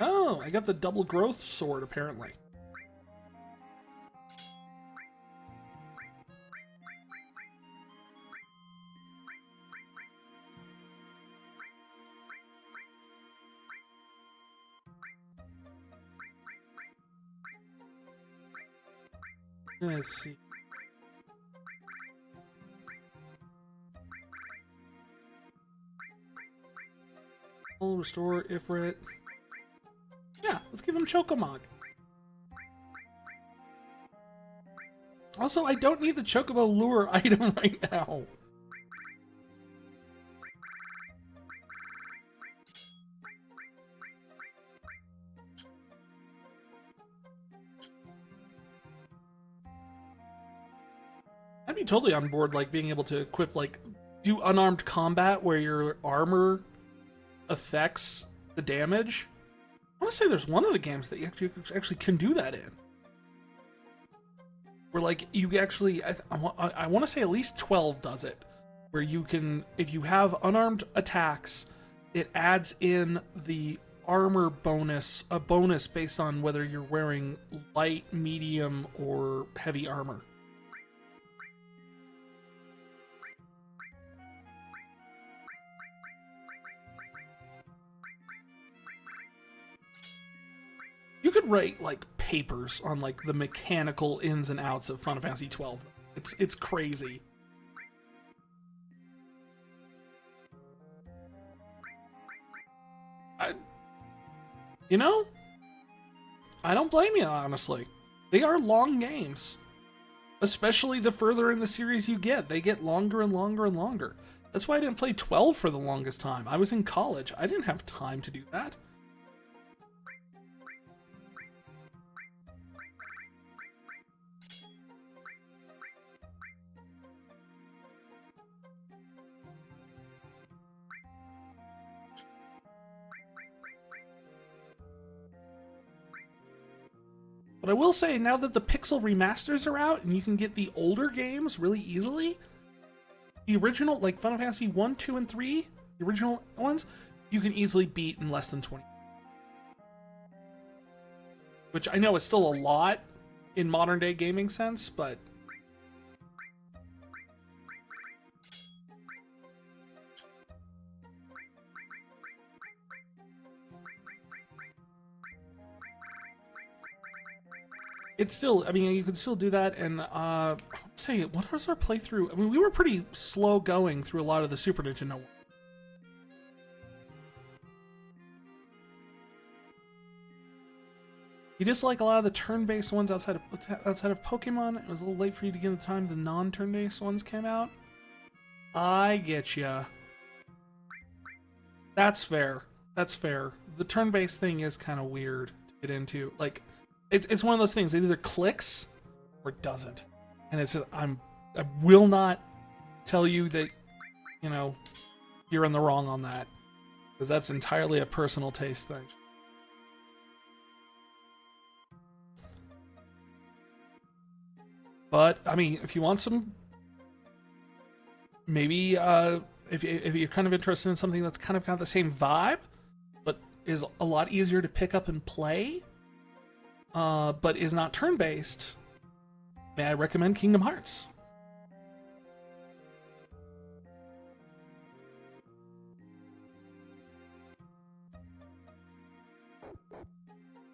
Oh, I got the double growth sword, apparently. Let's see. I'll restore Ifrit. Yeah, let's give him Chocomog. Also, I don't need the Chocobo lure item right now. I'd be totally on board, like, being able to equip, like, do unarmed combat where your armor affects the damage. I want to say there's one of the games that you actually can do that in. Where, like, you actually, I want to say at least 12 does it. Where you can, if you have unarmed attacks, it adds in the armor bonus, a bonus based on whether you're wearing light, medium, or heavy armor. You could write, like, papers on, like, the mechanical ins and outs of Final Fantasy XII. It's crazy. You know, I don't blame you, honestly. They are long games. Especially the further in the series you get. They get longer and longer and longer. That's why I didn't play 12 for the longest time. I was in college. I didn't have time to do that. But I will say, now that the Pixel remasters are out and you can get the older games really easily, the original, like Final Fantasy 1, 2, and 3, the original ones, you can easily beat in less than 20. Which I know is still a lot in modern day gaming sense, but... it's still, I mean, you can still do that. And let's say, what was our playthrough? I mean, we were pretty slow going through a lot of the Super Nintendo. You dislike a lot of the turn-based ones outside of Pokemon. It was a little late for you to get the time the non-turn-based ones came out. I get ya. That's fair. That's fair. The turn-based thing is kind of weird to get into. Like, it's one of those things. It either clicks or it doesn't. And it's just, I will not tell you that, you know, you're in the wrong on that, because that's entirely a personal taste thing. But I mean, if you want some, maybe if you're kind of interested in something that's kind of got the same vibe, but is a lot easier to pick up and play, but is not turn-based, may I recommend Kingdom Hearts.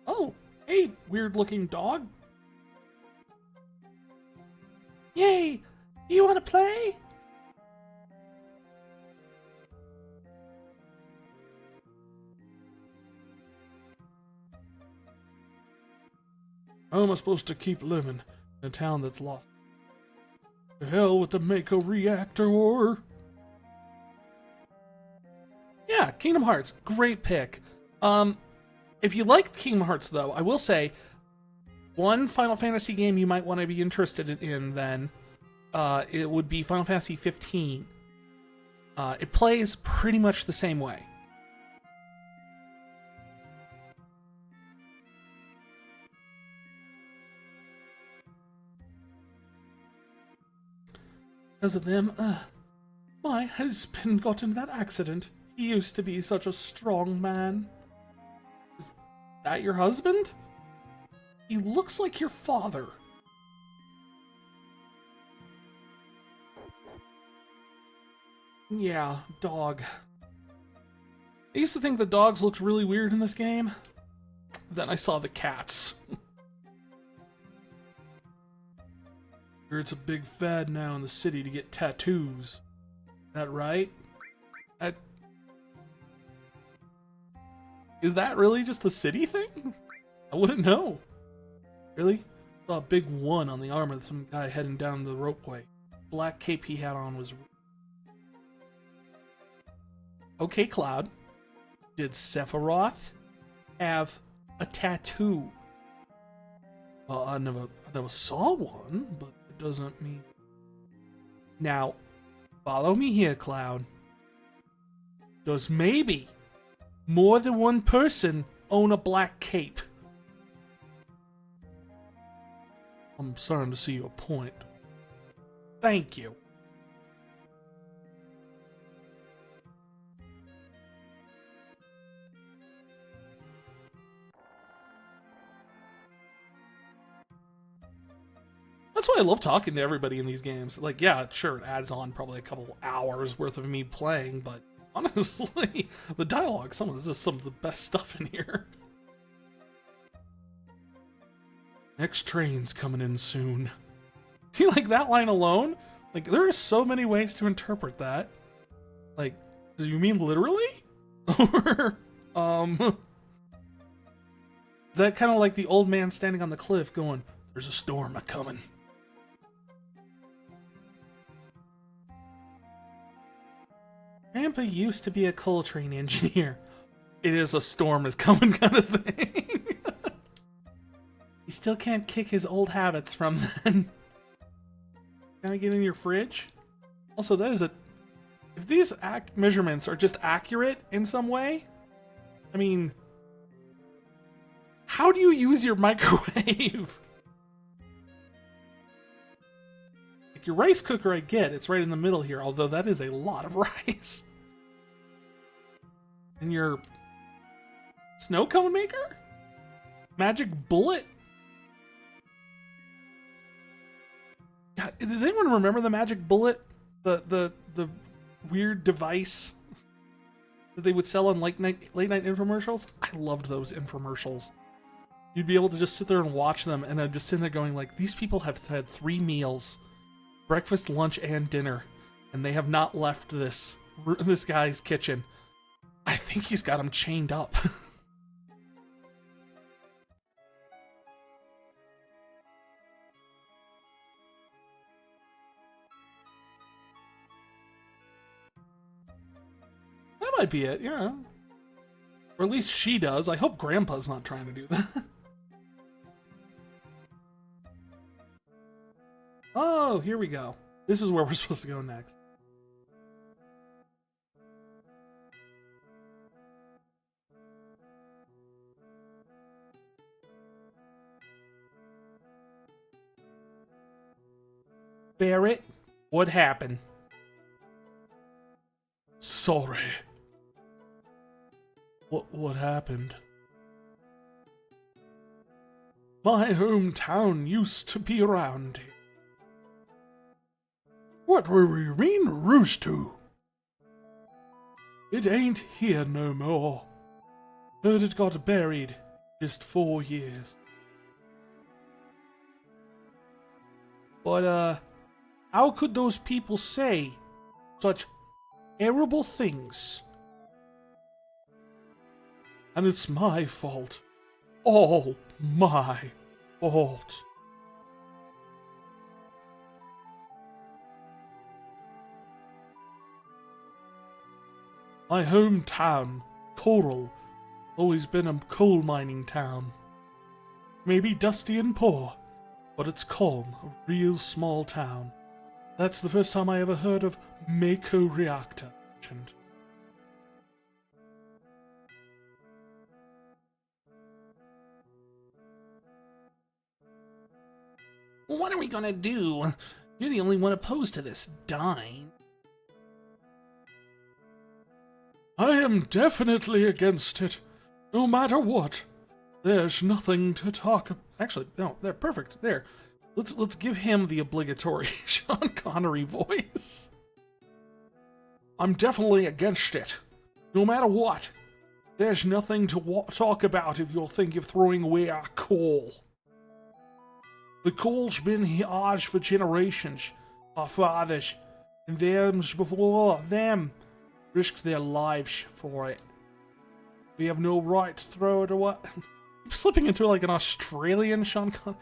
Oh, hey, weird-looking dog. Yay! You want to play? How am I supposed to keep living in a town that's lost? To hell with the Mako reactor. Yeah, Kingdom Hearts, great pick. If you like Kingdom Hearts, though, I will say, one Final Fantasy game you might want to be interested in, then, it would be Final Fantasy 15. It plays pretty much the same way. Because of them, my husband got in that accident. He used to be such a strong man. Is that your husband? He looks like your father. Yeah, dog. I used to think the dogs looked really weird in this game. Then I saw the cats. It's a big fad now in the city to get tattoos. That right? Is that really just a city thing? I wouldn't know. Really? Saw a big one on the arm of some guy heading down the ropeway. Black cape he had on was... Okay, Cloud. Did Sephiroth have a tattoo? Well, I never saw one, but it doesn't mean... Now, follow me here, Cloud. Does maybe more than one person own a black cape? I'm starting to see your point. Thank you. That's why I love talking to everybody in these games. Like, yeah, sure, it adds on probably a couple hours worth of me playing, but honestly, the dialogue, some of the best stuff in here. Next train's coming in soon. See, like, that line alone? Like, there are so many ways to interpret that. Like, do you mean literally? Or, is that kind of like the old man standing on the cliff going, there's a storm a-coming? Grandpa used to be a coal train engineer. It is a storm is coming kind of thing. You still can't kick his old habits from then. Can I get in your fridge? Also, that is a... If these measurements are just accurate in some way, I mean... How do you use your microwave? Like, your rice cooker, I get. It's right in the middle here, although that is a lot of rice. And your... Snow cone maker? Magic bullet? God, does anyone remember the magic bullet? The weird device that they would sell on late night infomercials? I loved those infomercials. You'd be able to just sit there and watch them, and I'd just sit there going like, these people have had 3 meals, breakfast, lunch, and dinner, and they have not left this guy's kitchen. I think he's got them chained up. That might be it, yeah. Or at least she does. I hope Grandpa's not trying to do that. Oh, here we go. This is where we're supposed to go next. Barrett, what happened? Sorry. What happened? My hometown used to be around here. What were you mean, Roost-to? It ain't here no more. Heard it got buried just 4 years. But, how could those people say such terrible things? And it's my fault. All my fault. My hometown, Corel, always been a coal mining town. Maybe dusty and poor, but it's calm, a real small town. That's the first time I ever heard of Mako reactor mentioned. What are we gonna do? You're the only one opposed to this, Dine. I am definitely against it. No matter what. There's nothing to talk about. Actually, no, they're perfect. There. Let's give him the obligatory Sean Connery voice. I'm definitely against it. No matter what. There's nothing to talk about if you'll think of throwing away our coal. The coal's been ours for generations. Our fathers and them's before them risked their lives for it. We have no right to throw it away. I'm slipping into like an Australian Sean Connery.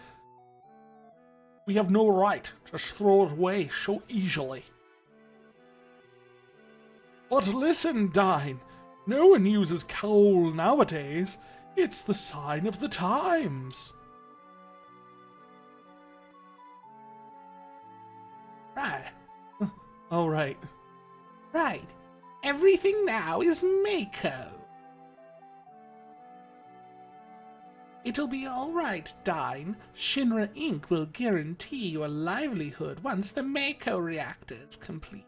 We have no right to just throw it away so easily. But listen, Dine. No one uses coal nowadays. It's the sign of the times. Right. Oh, right. Right. Everything now is Mako. It'll be all right, Dine. Shinra Inc. will guarantee your livelihood once the Mako reactor is complete.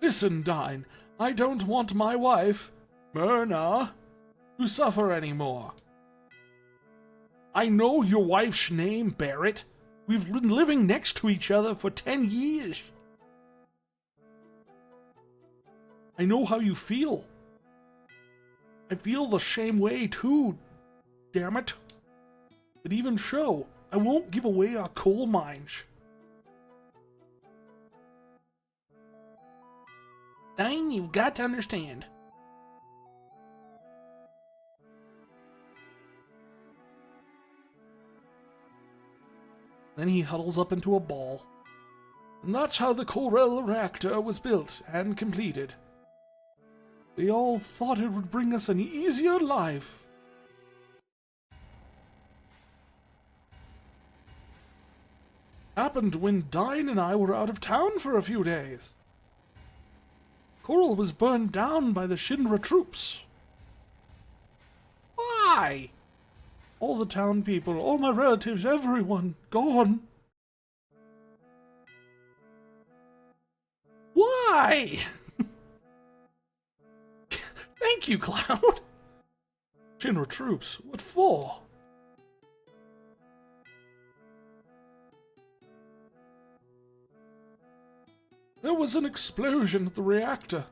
Listen, Dine. I don't want my wife, Myrna, to suffer anymore. I know your wife's name, Barrett. We've been living next to each other for 10 years. I know how you feel. I feel the same way too, damn it. But even so, I won't give away our coal mines. Dine, you've got to understand. Then he huddles up into a ball. And that's how the Corel reactor was built and completed. We all thought it would bring us an easier life. Happened when Dine and I were out of town for a few days. Corel was burned down by the Shinra troops. Why? All the town people, all my relatives, everyone, gone. Why? Thank you, Cloud. Shinra troops, what for? There was an explosion at the reactor.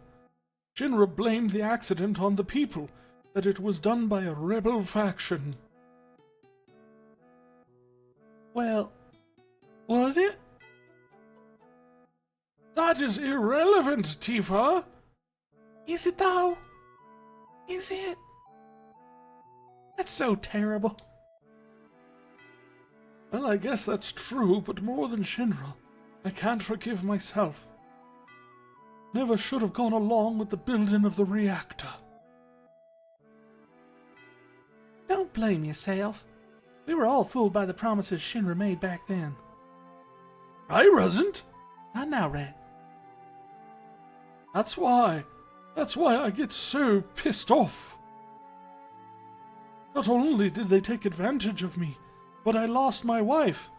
Shinra blamed the accident on the people. that it was done by a rebel faction. Well, was it? That is irrelevant, Tifa. Is it though? Is it? That's so terrible. Well, I guess that's true, but more than Shinra, I can't forgive myself. Never should have gone along with the building of the reactor. Don't blame yourself. We were all fooled by the promises Shinra made back then. I wasn't. I know, Red. That's why I get so pissed off. Not only did they take advantage of me, but I lost my wife,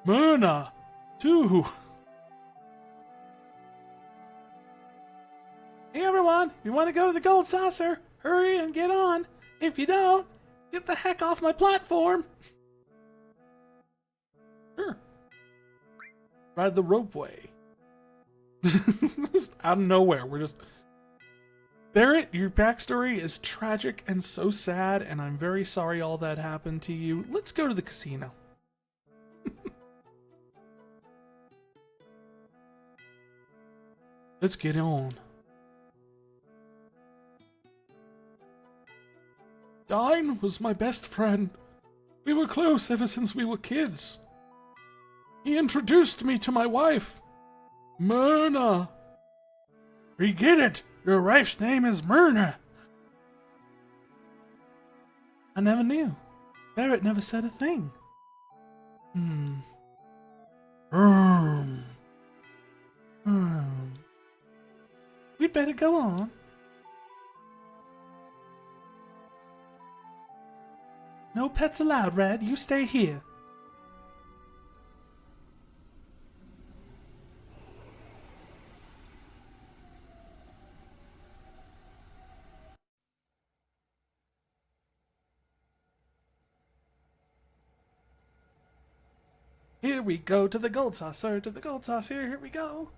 Myrna, too. Hey everyone, you want to go to the Gold Saucer? Hurry and get on. If you don't, get the heck off my platform. Sure. Ride the ropeway. Just out of nowhere, we're just... Barrett, your backstory is tragic and so sad, and I'm very sorry all that happened to you. Let's go to the casino. Let's get on. Dine was my best friend. We were close ever since we were kids. He introduced me to my wife, Myrna. We get it. Your wife's name is Myrna. I never knew. Barrett never said a thing. We'd better go on. No pets allowed, Red. You stay here. Here we go to the Gold Saucer, to the Gold Saucer, here we go.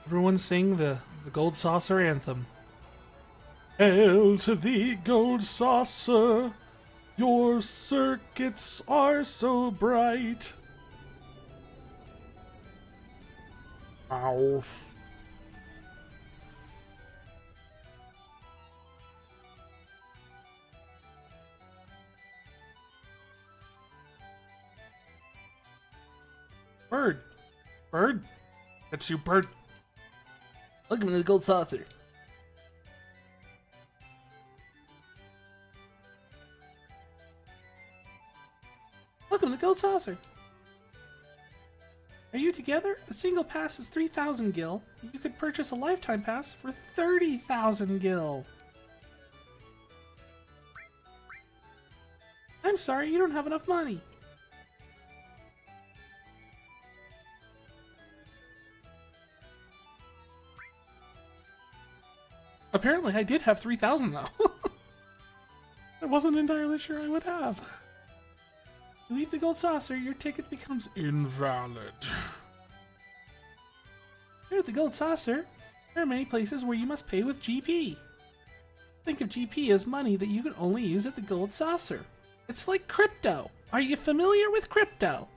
Everyone sing the Gold Saucer anthem. Hail to thee, Gold Saucer, your circuits are so bright. Ow. Bird. Bird? That's you, Bird. Welcome to the Gold Saucer. Welcome to the Gold Saucer. Are you together? A single pass is 3,000 gil. You could purchase a lifetime pass for 30,000 gil. I'm sorry, you don't have enough money. Apparently I did have 3,000 though. I wasn't entirely sure I would have. You leave the Gold Saucer, your ticket becomes invalid. Here at the Gold Saucer, there are many places where you must pay with GP. Think of GP as money that you can only use at the Gold Saucer. It's like crypto. Are you familiar with crypto?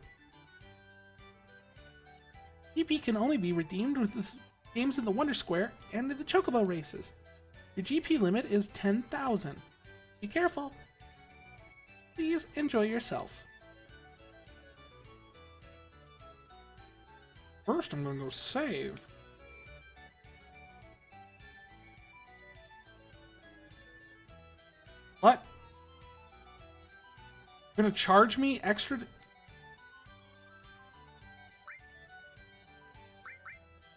GP can only be redeemed with the games in the Wonder Square and in the Chocobo races. Your GP limit is 10,000. Be careful. Please enjoy yourself. First, I'm gonna go save. What? You're gonna charge me extra?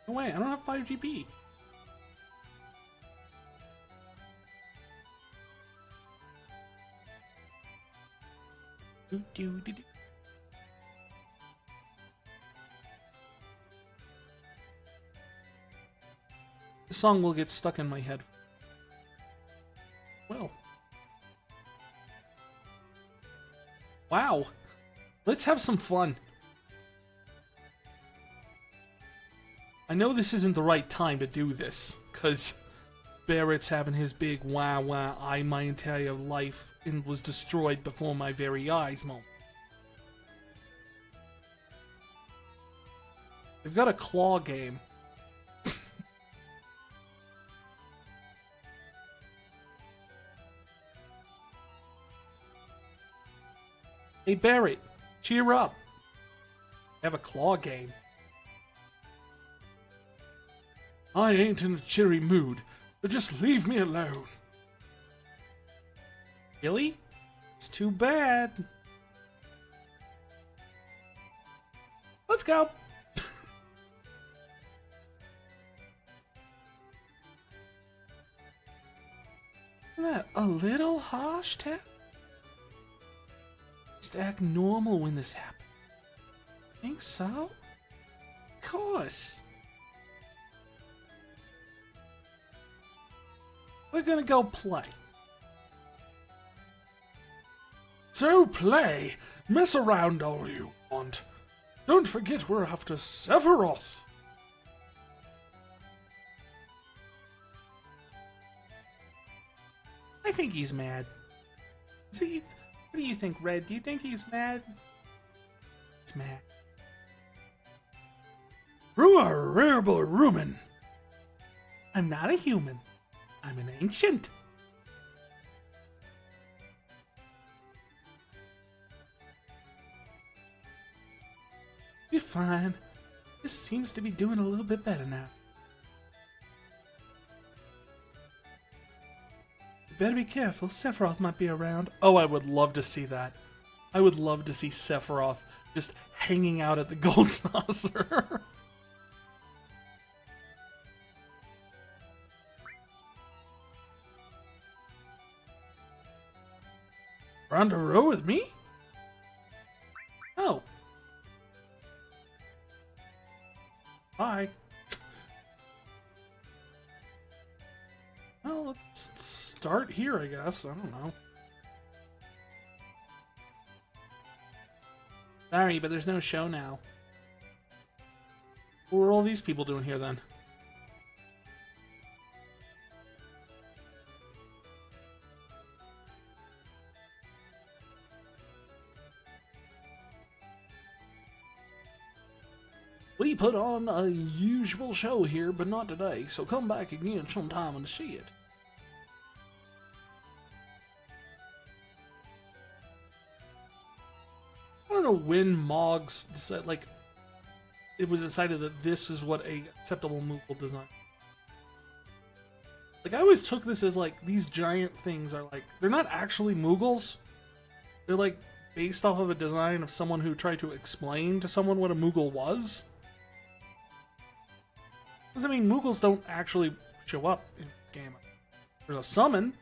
No way, I don't have 5 GP. song will get stuck in my head. Well. Wow. Let's have some fun. I know this isn't the right time to do this, because Barrett's having his big wah wah, my entire life and was destroyed before my very eyes moment. They've got a claw game. Hey Barrett, cheer up. Have a claw game. I ain't in a cheery mood, so just leave me alone. Really? It's too bad. Let's go. Isn't that a little harsh, Tap? Just act normal when this happens. Think so? Of course. We're gonna go play. So play. Mess around all you want. Don't forget we're after Sephiroth. I think he's mad. See, what do you think, Red? Do you think he's mad? He's mad. You are a rare boy, Ruben. I'm not a human. I'm an ancient. You're fine. This seems to be doing a little bit better now. You better be careful. Sephiroth might be around. Oh, I would love to see that. I would love to see Sephiroth just hanging out at the Gold Saucer. On the row with me? Oh. Bye. Well, let's start here, I guess. I don't know. Sorry, but there's no show now. What are all these people doing here, then? We put on a usual show here, but not today, so come back again sometime and see it. I don't know when Moggs decided, like, it was decided that this is what a acceptable Moogle design. Like, I always took this as, like, these giant things are, like, they're not actually Moogles. They're, like, based off of a design of someone who tried to explain to someone what a Moogle was. Because, I mean, Moogles don't actually show up in this game. There's a summon,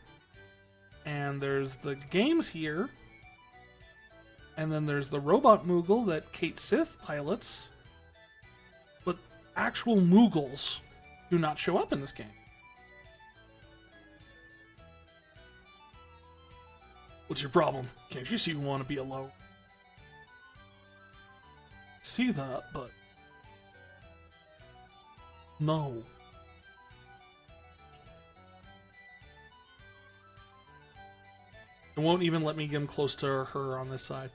and there's the games here, and then there's the robot Moogle that Kate Sith pilots, but actual Moogles do not show up in this game. What's your problem? Can't you see you want to be alone? See that, but... no. It won't even let me get him close to her on this side.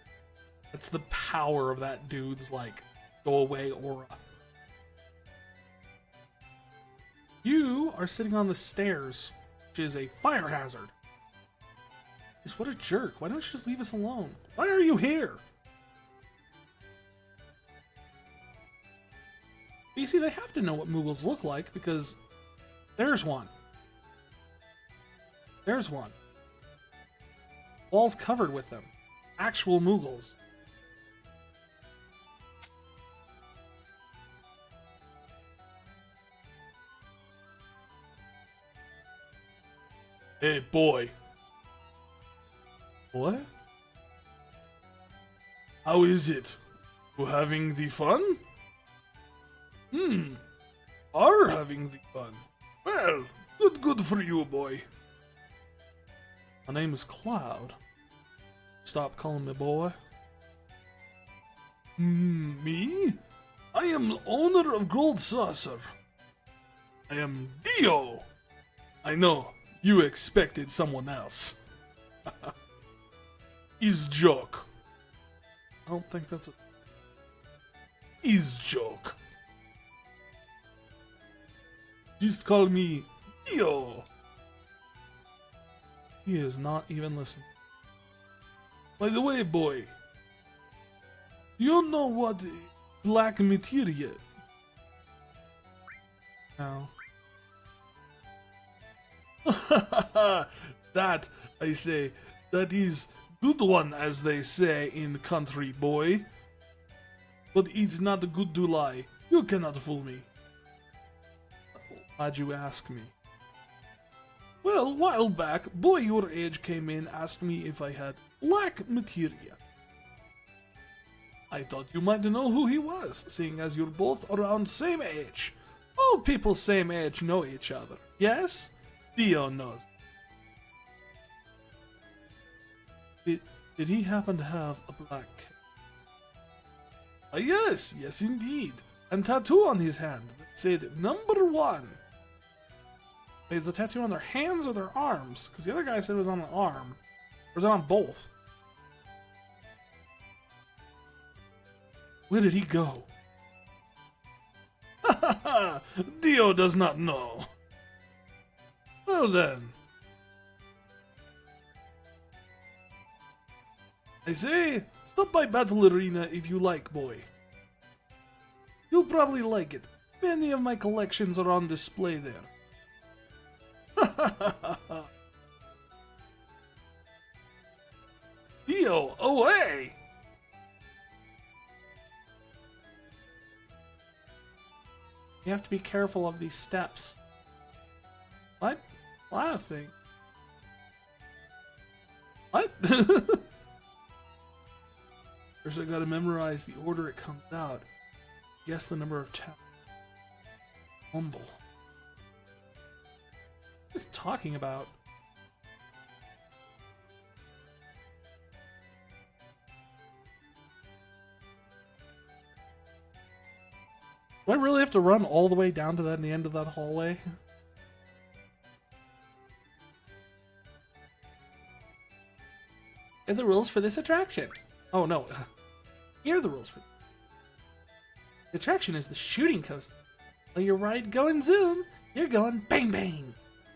That's the power of that dude's, like, go away aura. You are sitting on the stairs, which is a fire hazard. Just what a jerk. Why don't you just leave us alone? Why are you here? You see, they have to know what Moogles look like, because there's one. There's one. Wall's covered with them. Actual Moogles. Hey, boy. What? How is it? You having the fun? Are having the fun. Well, good for you, boy. My name is Cloud. Stop calling me boy. Me? I am the owner of Gold Saucer. I am Dio. I know, you expected someone else. Is joke. I don't think that's a... Is joke. Just call me Dio. He is not even listening. By the way, boy, you know what black material? No. That, I say, that is good one, as they say in country, boy. But it's not good to lie. You cannot fool me. Why'd you ask me? Well, a while back, boy your age came in, asked me if I had black materia. I thought you might know who he was, seeing as you're both around same age. All people same age know each other. Yes? Dio knows. Did he happen to have a black cat? Yes, indeed. And tattoo on his hand that said #1. Wait, is the tattoo on their hands or their arms? Because the other guy said it was on the arm. Or is it on both? Where did he go? Dio does not know. Well then. I say, stop by Battle Arena if you like, boy. You'll probably like it. Many of my collections are on display there. Dio, away! You have to be careful of these steps. What? A lot of things. What? First I gotta memorize the order it comes out. Guess the number of taps. Humble. What is talking about? Do I really have to run all the way down to that the end of that hallway? And the rules for this attraction. Oh no. Here are the rules for the attraction is the shooting coaster. While your ride going zoom, you're going bang bang.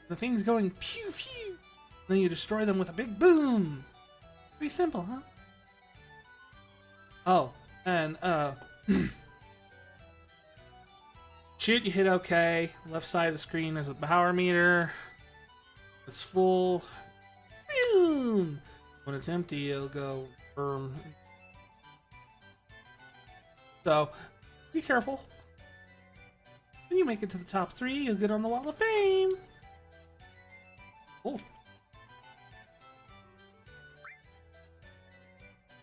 The thing's going pew pew. Then you destroy them with a big boom. Pretty simple, huh? Oh, and shoot, you hit OK. Left side of the screen is a power meter. It's full. Boom. When it's empty, it'll go firm. So, be careful. When you make it to the top 3, you'll get on the Wall of Fame. Oh.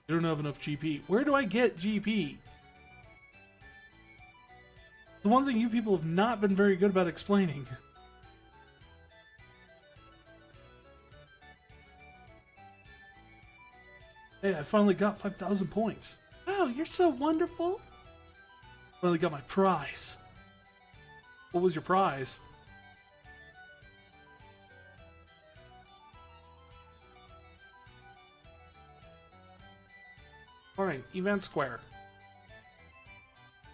You don't have enough GP. Where do I get GP? The one thing you people have not been very good about explaining. Hey, I finally got 5,000 points. Wow, you're so wonderful. Finally got my prize. What was your prize? Alright, event square.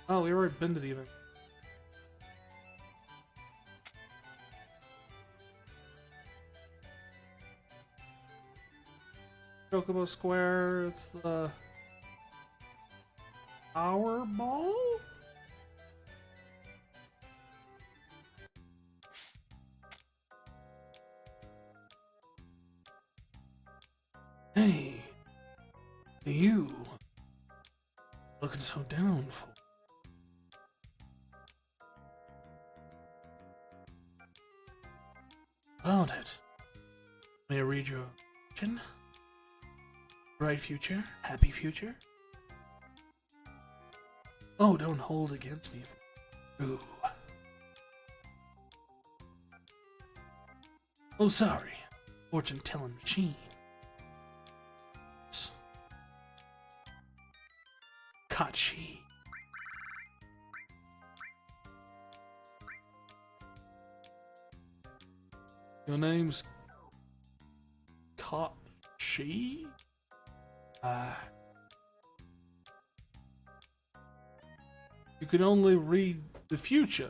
Oh, we already been to the event. Chocobo Square, it's the Powerball? Hey, you looking so downfall. About it. May I read your question? Bright future? Happy future? Oh, don't hold against me. Ooh. Oh, sorry. Fortune-telling machine. Kachi. Your name's Kachi? You can only read the future.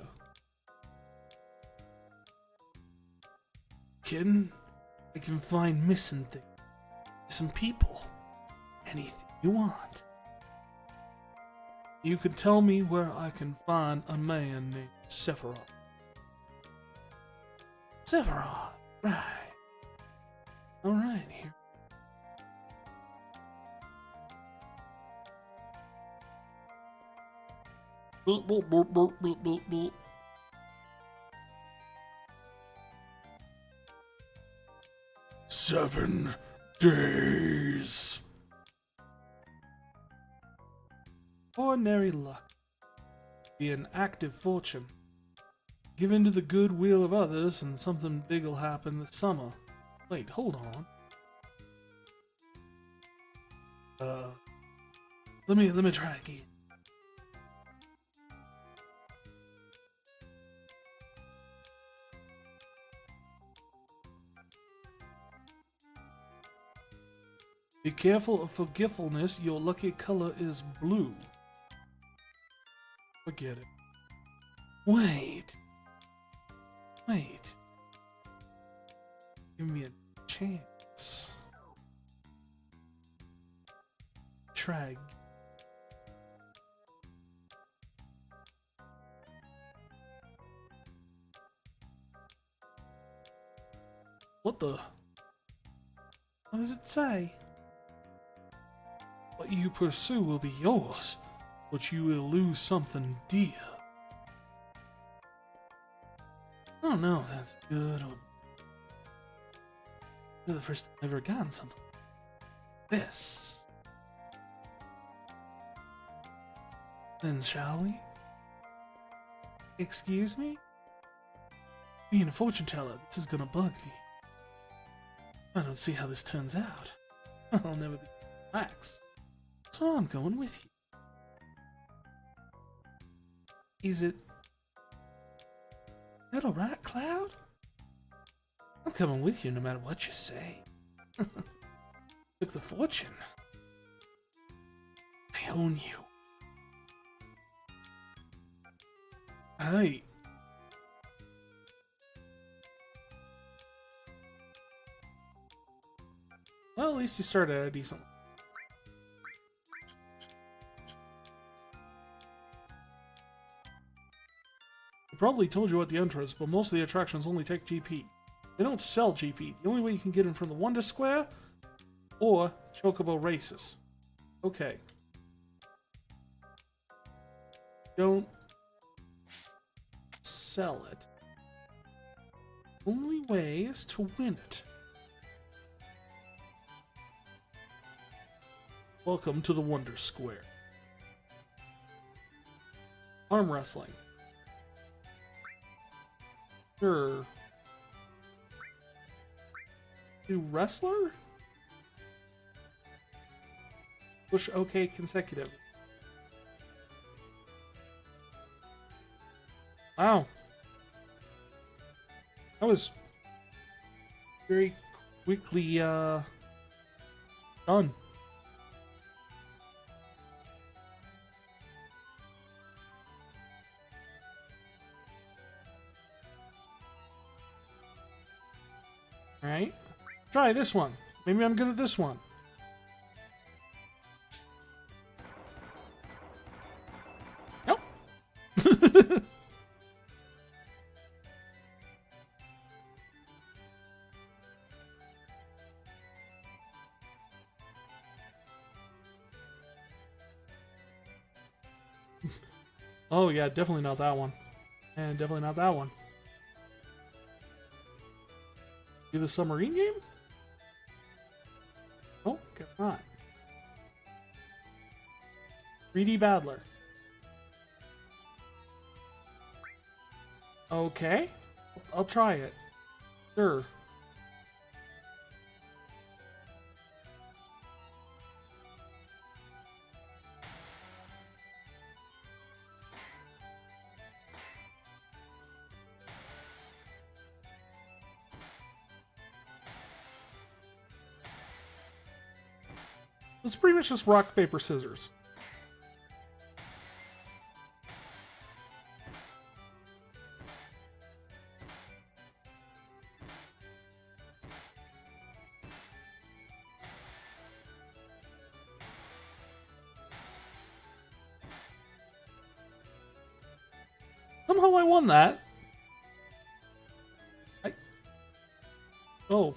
Kidding? I can find missing things. Missing people. Anything you want. You can tell me where I can find a man named Sephiroth. Sephiroth, right. Alright, here. Boop, boop, boop, boop, boop, boop, boop. Seven days. Ordinary luck. Be an active fortune. Give in to the goodwill of others and something big'll happen this summer. Wait, hold on. Let me try again. Be careful of forgetfulness. Your lucky color is blue. Forget it. Wait. Give me a chance. Try. What the? What does it say? What you pursue will be yours, but you will lose something dear. I don't know if that's good or... This is the first time I've ever gotten something like this. Then shall we? Excuse me? Being a fortune teller, this is gonna bug me. I don't see how this turns out. I'll never be relaxed. So I'm going with you. Is that alright, Cloud? I'm coming with you no matter what you say. Took the fortune. I own you. Hey. Well, at least you started at a decent one. I probably told you at the entrance, but most of the attractions only take GP. They don't sell GP. The only way you can get in from the Wonder Square or Chocobo Races. Okay. Don't sell it. Only way is to win it. Welcome to the Wonder Square. Arm wrestling. Sure. Do wrestler? Push OK consecutive. Wow. That was very quickly done. Alright. Try this one. Maybe I'm good at this one. Nope. Oh yeah, definitely not that one. And definitely not that one. Do the submarine game? Oh, guess not. 3D Battler. Okay. I'll try it. Sure. It's pretty much just rock, paper, scissors. Somehow I won that. Oh.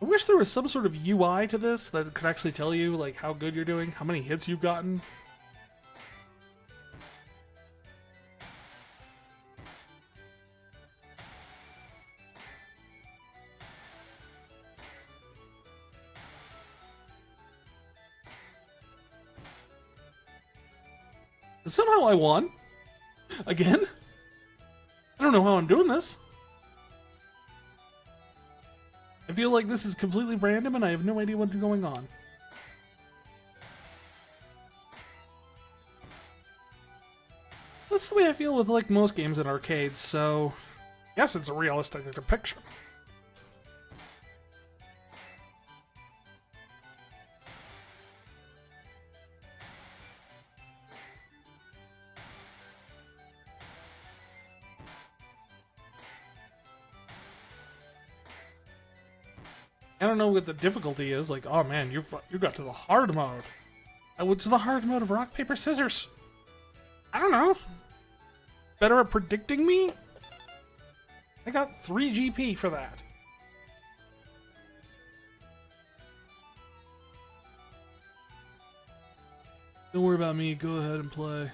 I wish there was some sort of UI to this that could actually tell you like how good you're doing, how many hits you've gotten. Somehow I won. Again? I don't know how I'm doing this. I feel like this is completely random and I have no idea what's going on. That's the way I feel with like most games in arcades, so yes, it's a realistic depiction. I don't know what the difficulty is. Like, oh man, you got to the hard mode. What's the hard mode of rock, paper, scissors? I don't know. Better at predicting me? I got 3 GP for that. Don't worry about me. Go ahead and play.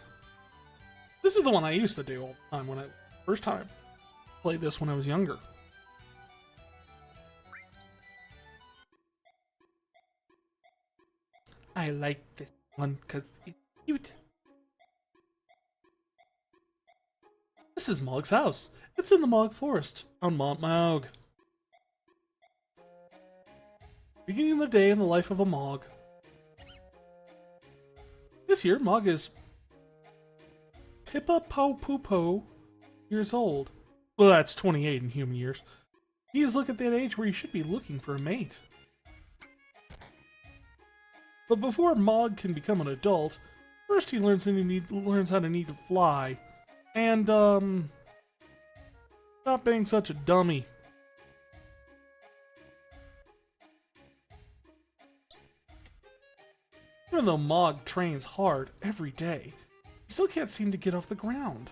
This is the one I used to do all the time when I first time played this when I was younger. I like this one because it's cute. This is Mog's house. It's in the Mog Forest on Mont Maug. Beginning of the day in the life of a Mog. This year, Mog is Pippa Po Poopo years old. Well, that's 28 in human years. He is at that age where he should be looking for a mate. But before Mog can become an adult, first he learns how to need to fly. And, stop being such a dummy. Even though Mog trains hard every day, he still can't seem to get off the ground.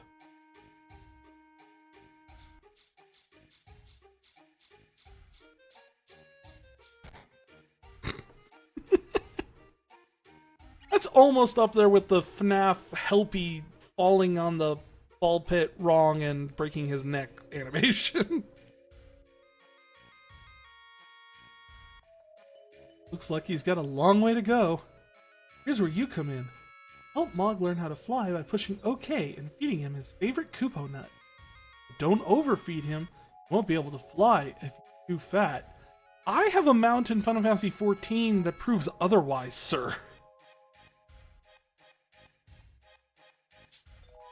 That's almost up there with the FNAF Helpy falling on the ball pit wrong and breaking his neck animation. Looks like he's got a long way to go. Here's where you come in. Help Mog learn how to fly by pushing OK and feeding him his favorite Kupo nut. But don't overfeed him. He won't be able to fly if you're too fat. I have a mount in Final Fantasy XIV that proves otherwise, sir.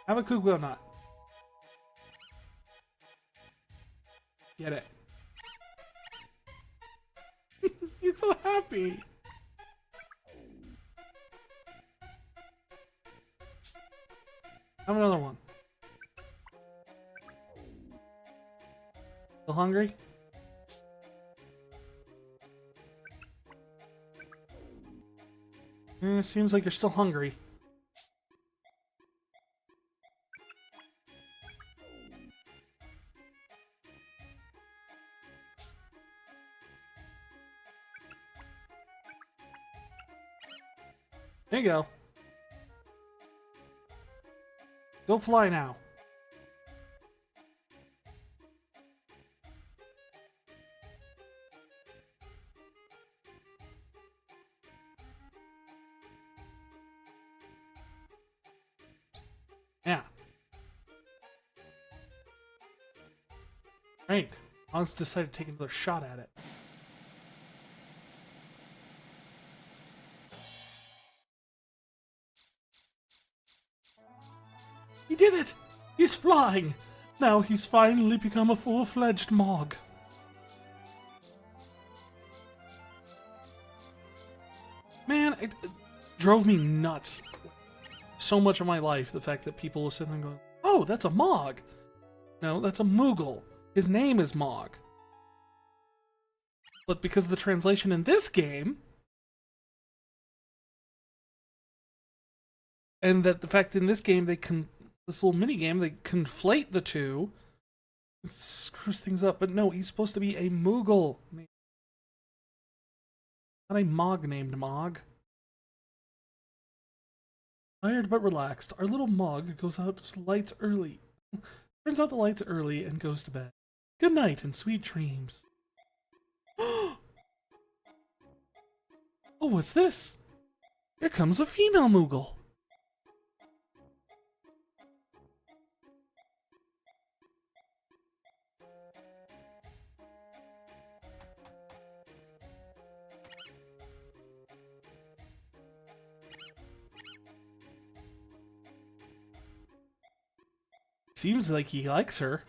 Have a Kupo nut. Get it. He's so happy. Have another one. Still hungry? Seems like you're still hungry. There you go. Go fly now. Yeah. Right. Hans decided to take another shot at it. He did it! He's flying! Now he's finally become a full-fledged Mog. Man, it drove me nuts. So much of my life, the fact that people were sitting there going, oh, that's a Mog! No, that's a Moogle. His name is Mog. But because of the translation in this game, and that the fact in this game this little mini game they conflate the two, it screws things up. But no, he's supposed to be a Moogle, not a Mog named Mog. Tired but relaxed, our little Mog goes out to the lights early. Turns out the lights early and goes to bed. Good night and sweet dreams. Oh, what's this? Here comes a female Moogle. Seems like he likes her.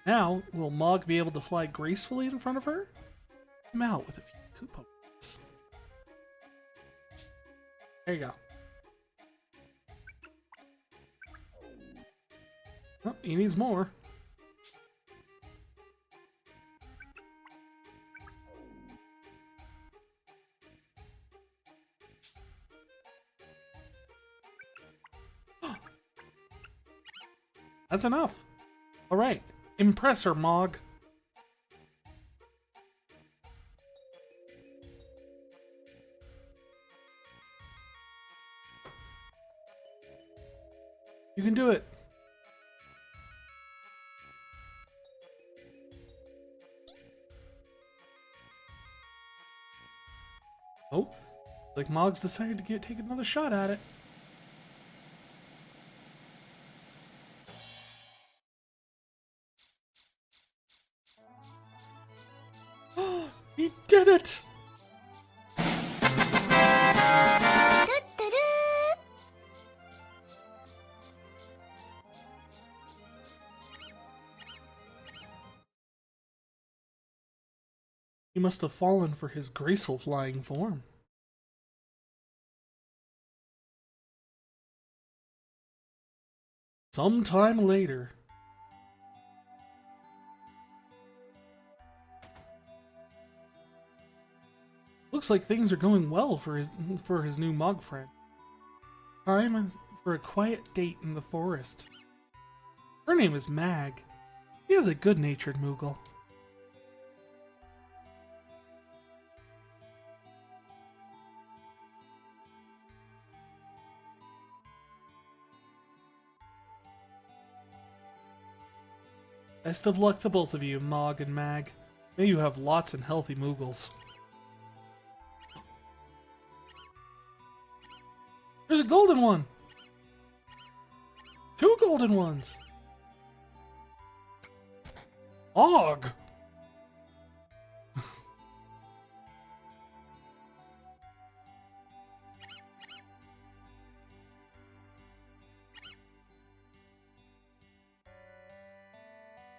Now, will Mog be able to fly gracefully in front of her? Come out with a few Koopa points. There you go. Oh, he needs more. That's enough. All right. Impress her, Mog. You can do it. Oh, like Mog's decided to take another shot at it. He did it! He must have fallen for his graceful flying form. Sometime later. Looks like things are going well for his new Mog friend. Time for a quiet date in the forest. Her name is Mag. She is a good-natured Moogle. Best of luck to both of you, Mog and Mag. May you have lots and healthy Moogles. There's a golden one! 2 golden ones! Og! You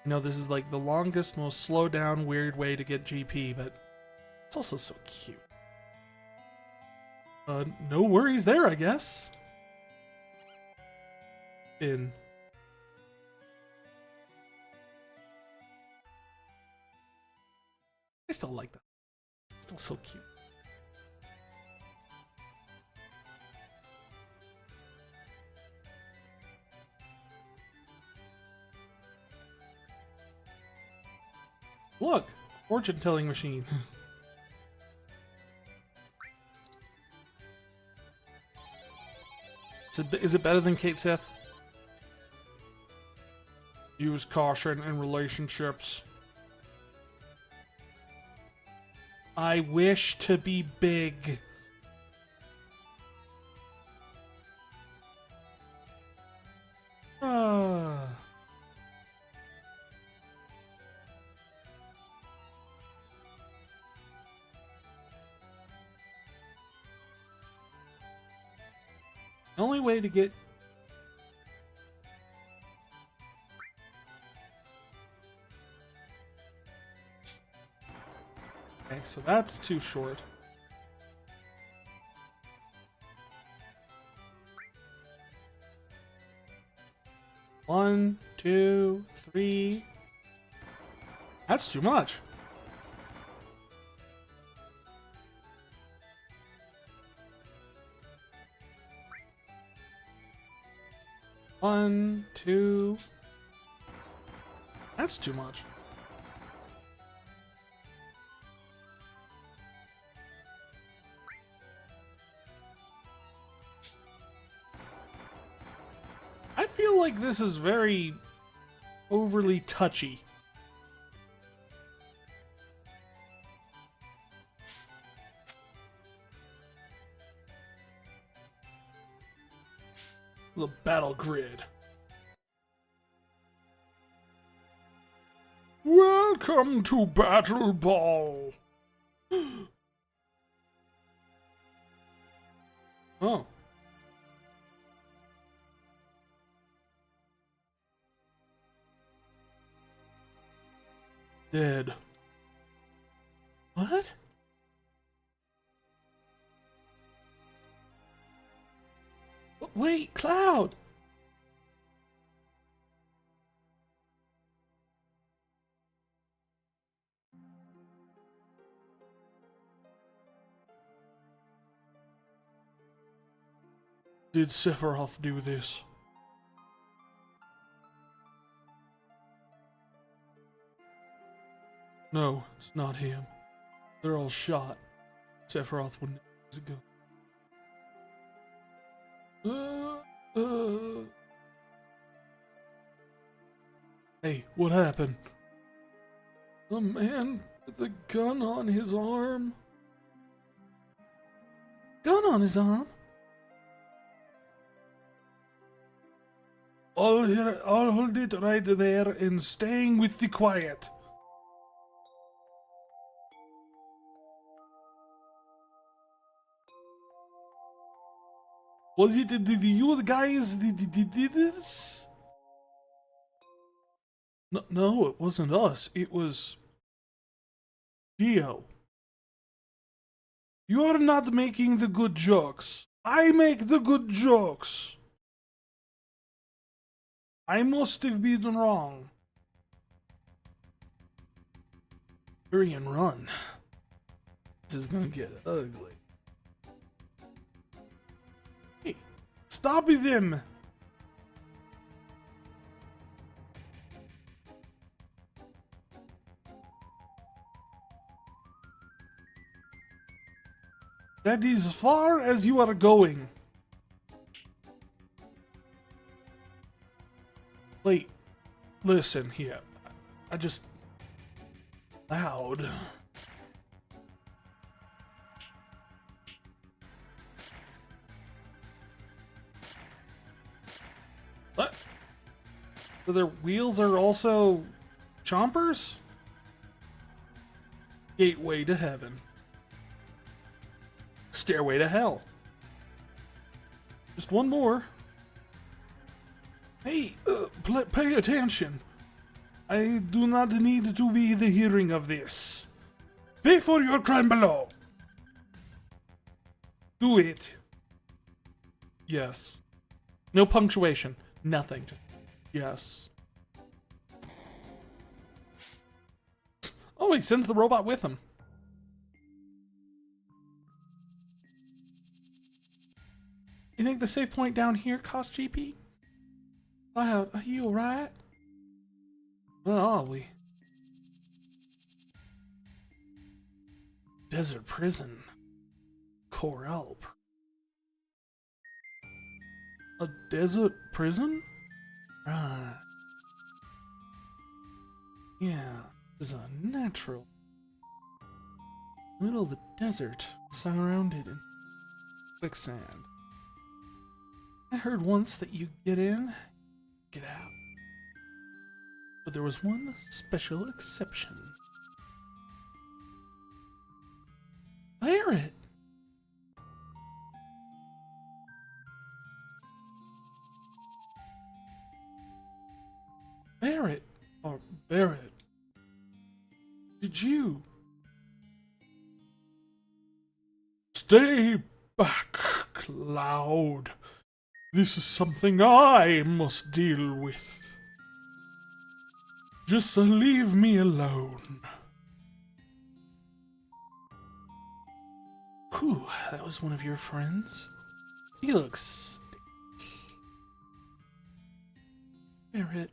know, this is like the longest, most slow down, weird way to get GP, but it's also so cute. No worries there, I guess. I still like that. It's still so cute. Look! Fortune-telling machine. Is it better than Kate Sith? Use caution in relationships. I wish to be big. Uh, the only way to get... Okay, so that's too short. One, two, three. That's too much. One, two. That's too much. I feel like this is very overly touchy. The battle grid. Welcome to Battle Ball. Oh. Dead. What? Wait, Cloud! Did Sephiroth do this? No, it's not him. They're all shot. Sephiroth wouldn't use a gun. Hey, what happened? A man with a gun on his arm? Gun on his arm? I'll hold it right there and staying with the quiet. Was it you guys did this? No, it wasn't us. It was Geo. You are not making the good jokes. I make the good jokes. I must have been wrong. Hurry and run. This is gonna get ugly. Hey, stop them! That is as far as you are going. Wait, listen here. I just... loud. What? So their wheels are also chompers? Gateway to heaven. Stairway to hell. Just one more. Hey, pay attention. I do not need to be the hearing of this. Pay for your crime below. Do it. Yes. No punctuation. Nothing. Just yes. Oh, he sends the robot with him. You think the save point down here costs GP? Cloud, are you alright? Where are we? Desert prison. Corel. A desert prison? Right. Yeah, this is a natural. Middle of the desert, surrounded in quicksand. I heard once that you get in, Get out. But there was one special exception. Barret! Barret! Or Barret. Did you... Stay back, Cloud. This is something I must deal with. Just leave me alone. Whew, that was one of your friends. Felix. Barret.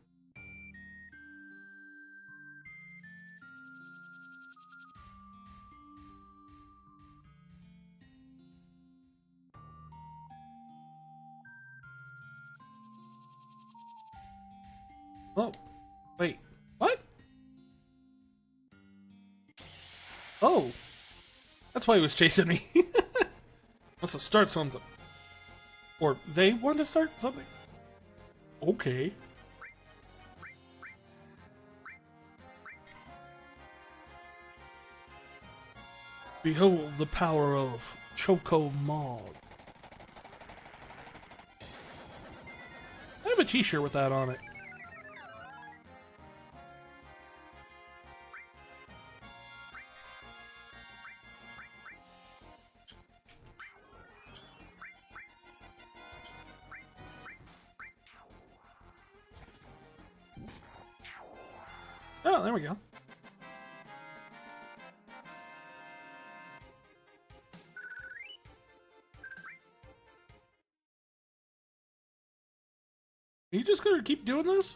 Oh, wait, what? Oh, that's why he was chasing me. Wants to start something. Or they want to start something? Okay. Behold the power of Choco Mod. I have a t-shirt with that on it. Oh, there we go. Are you just gonna keep doing this?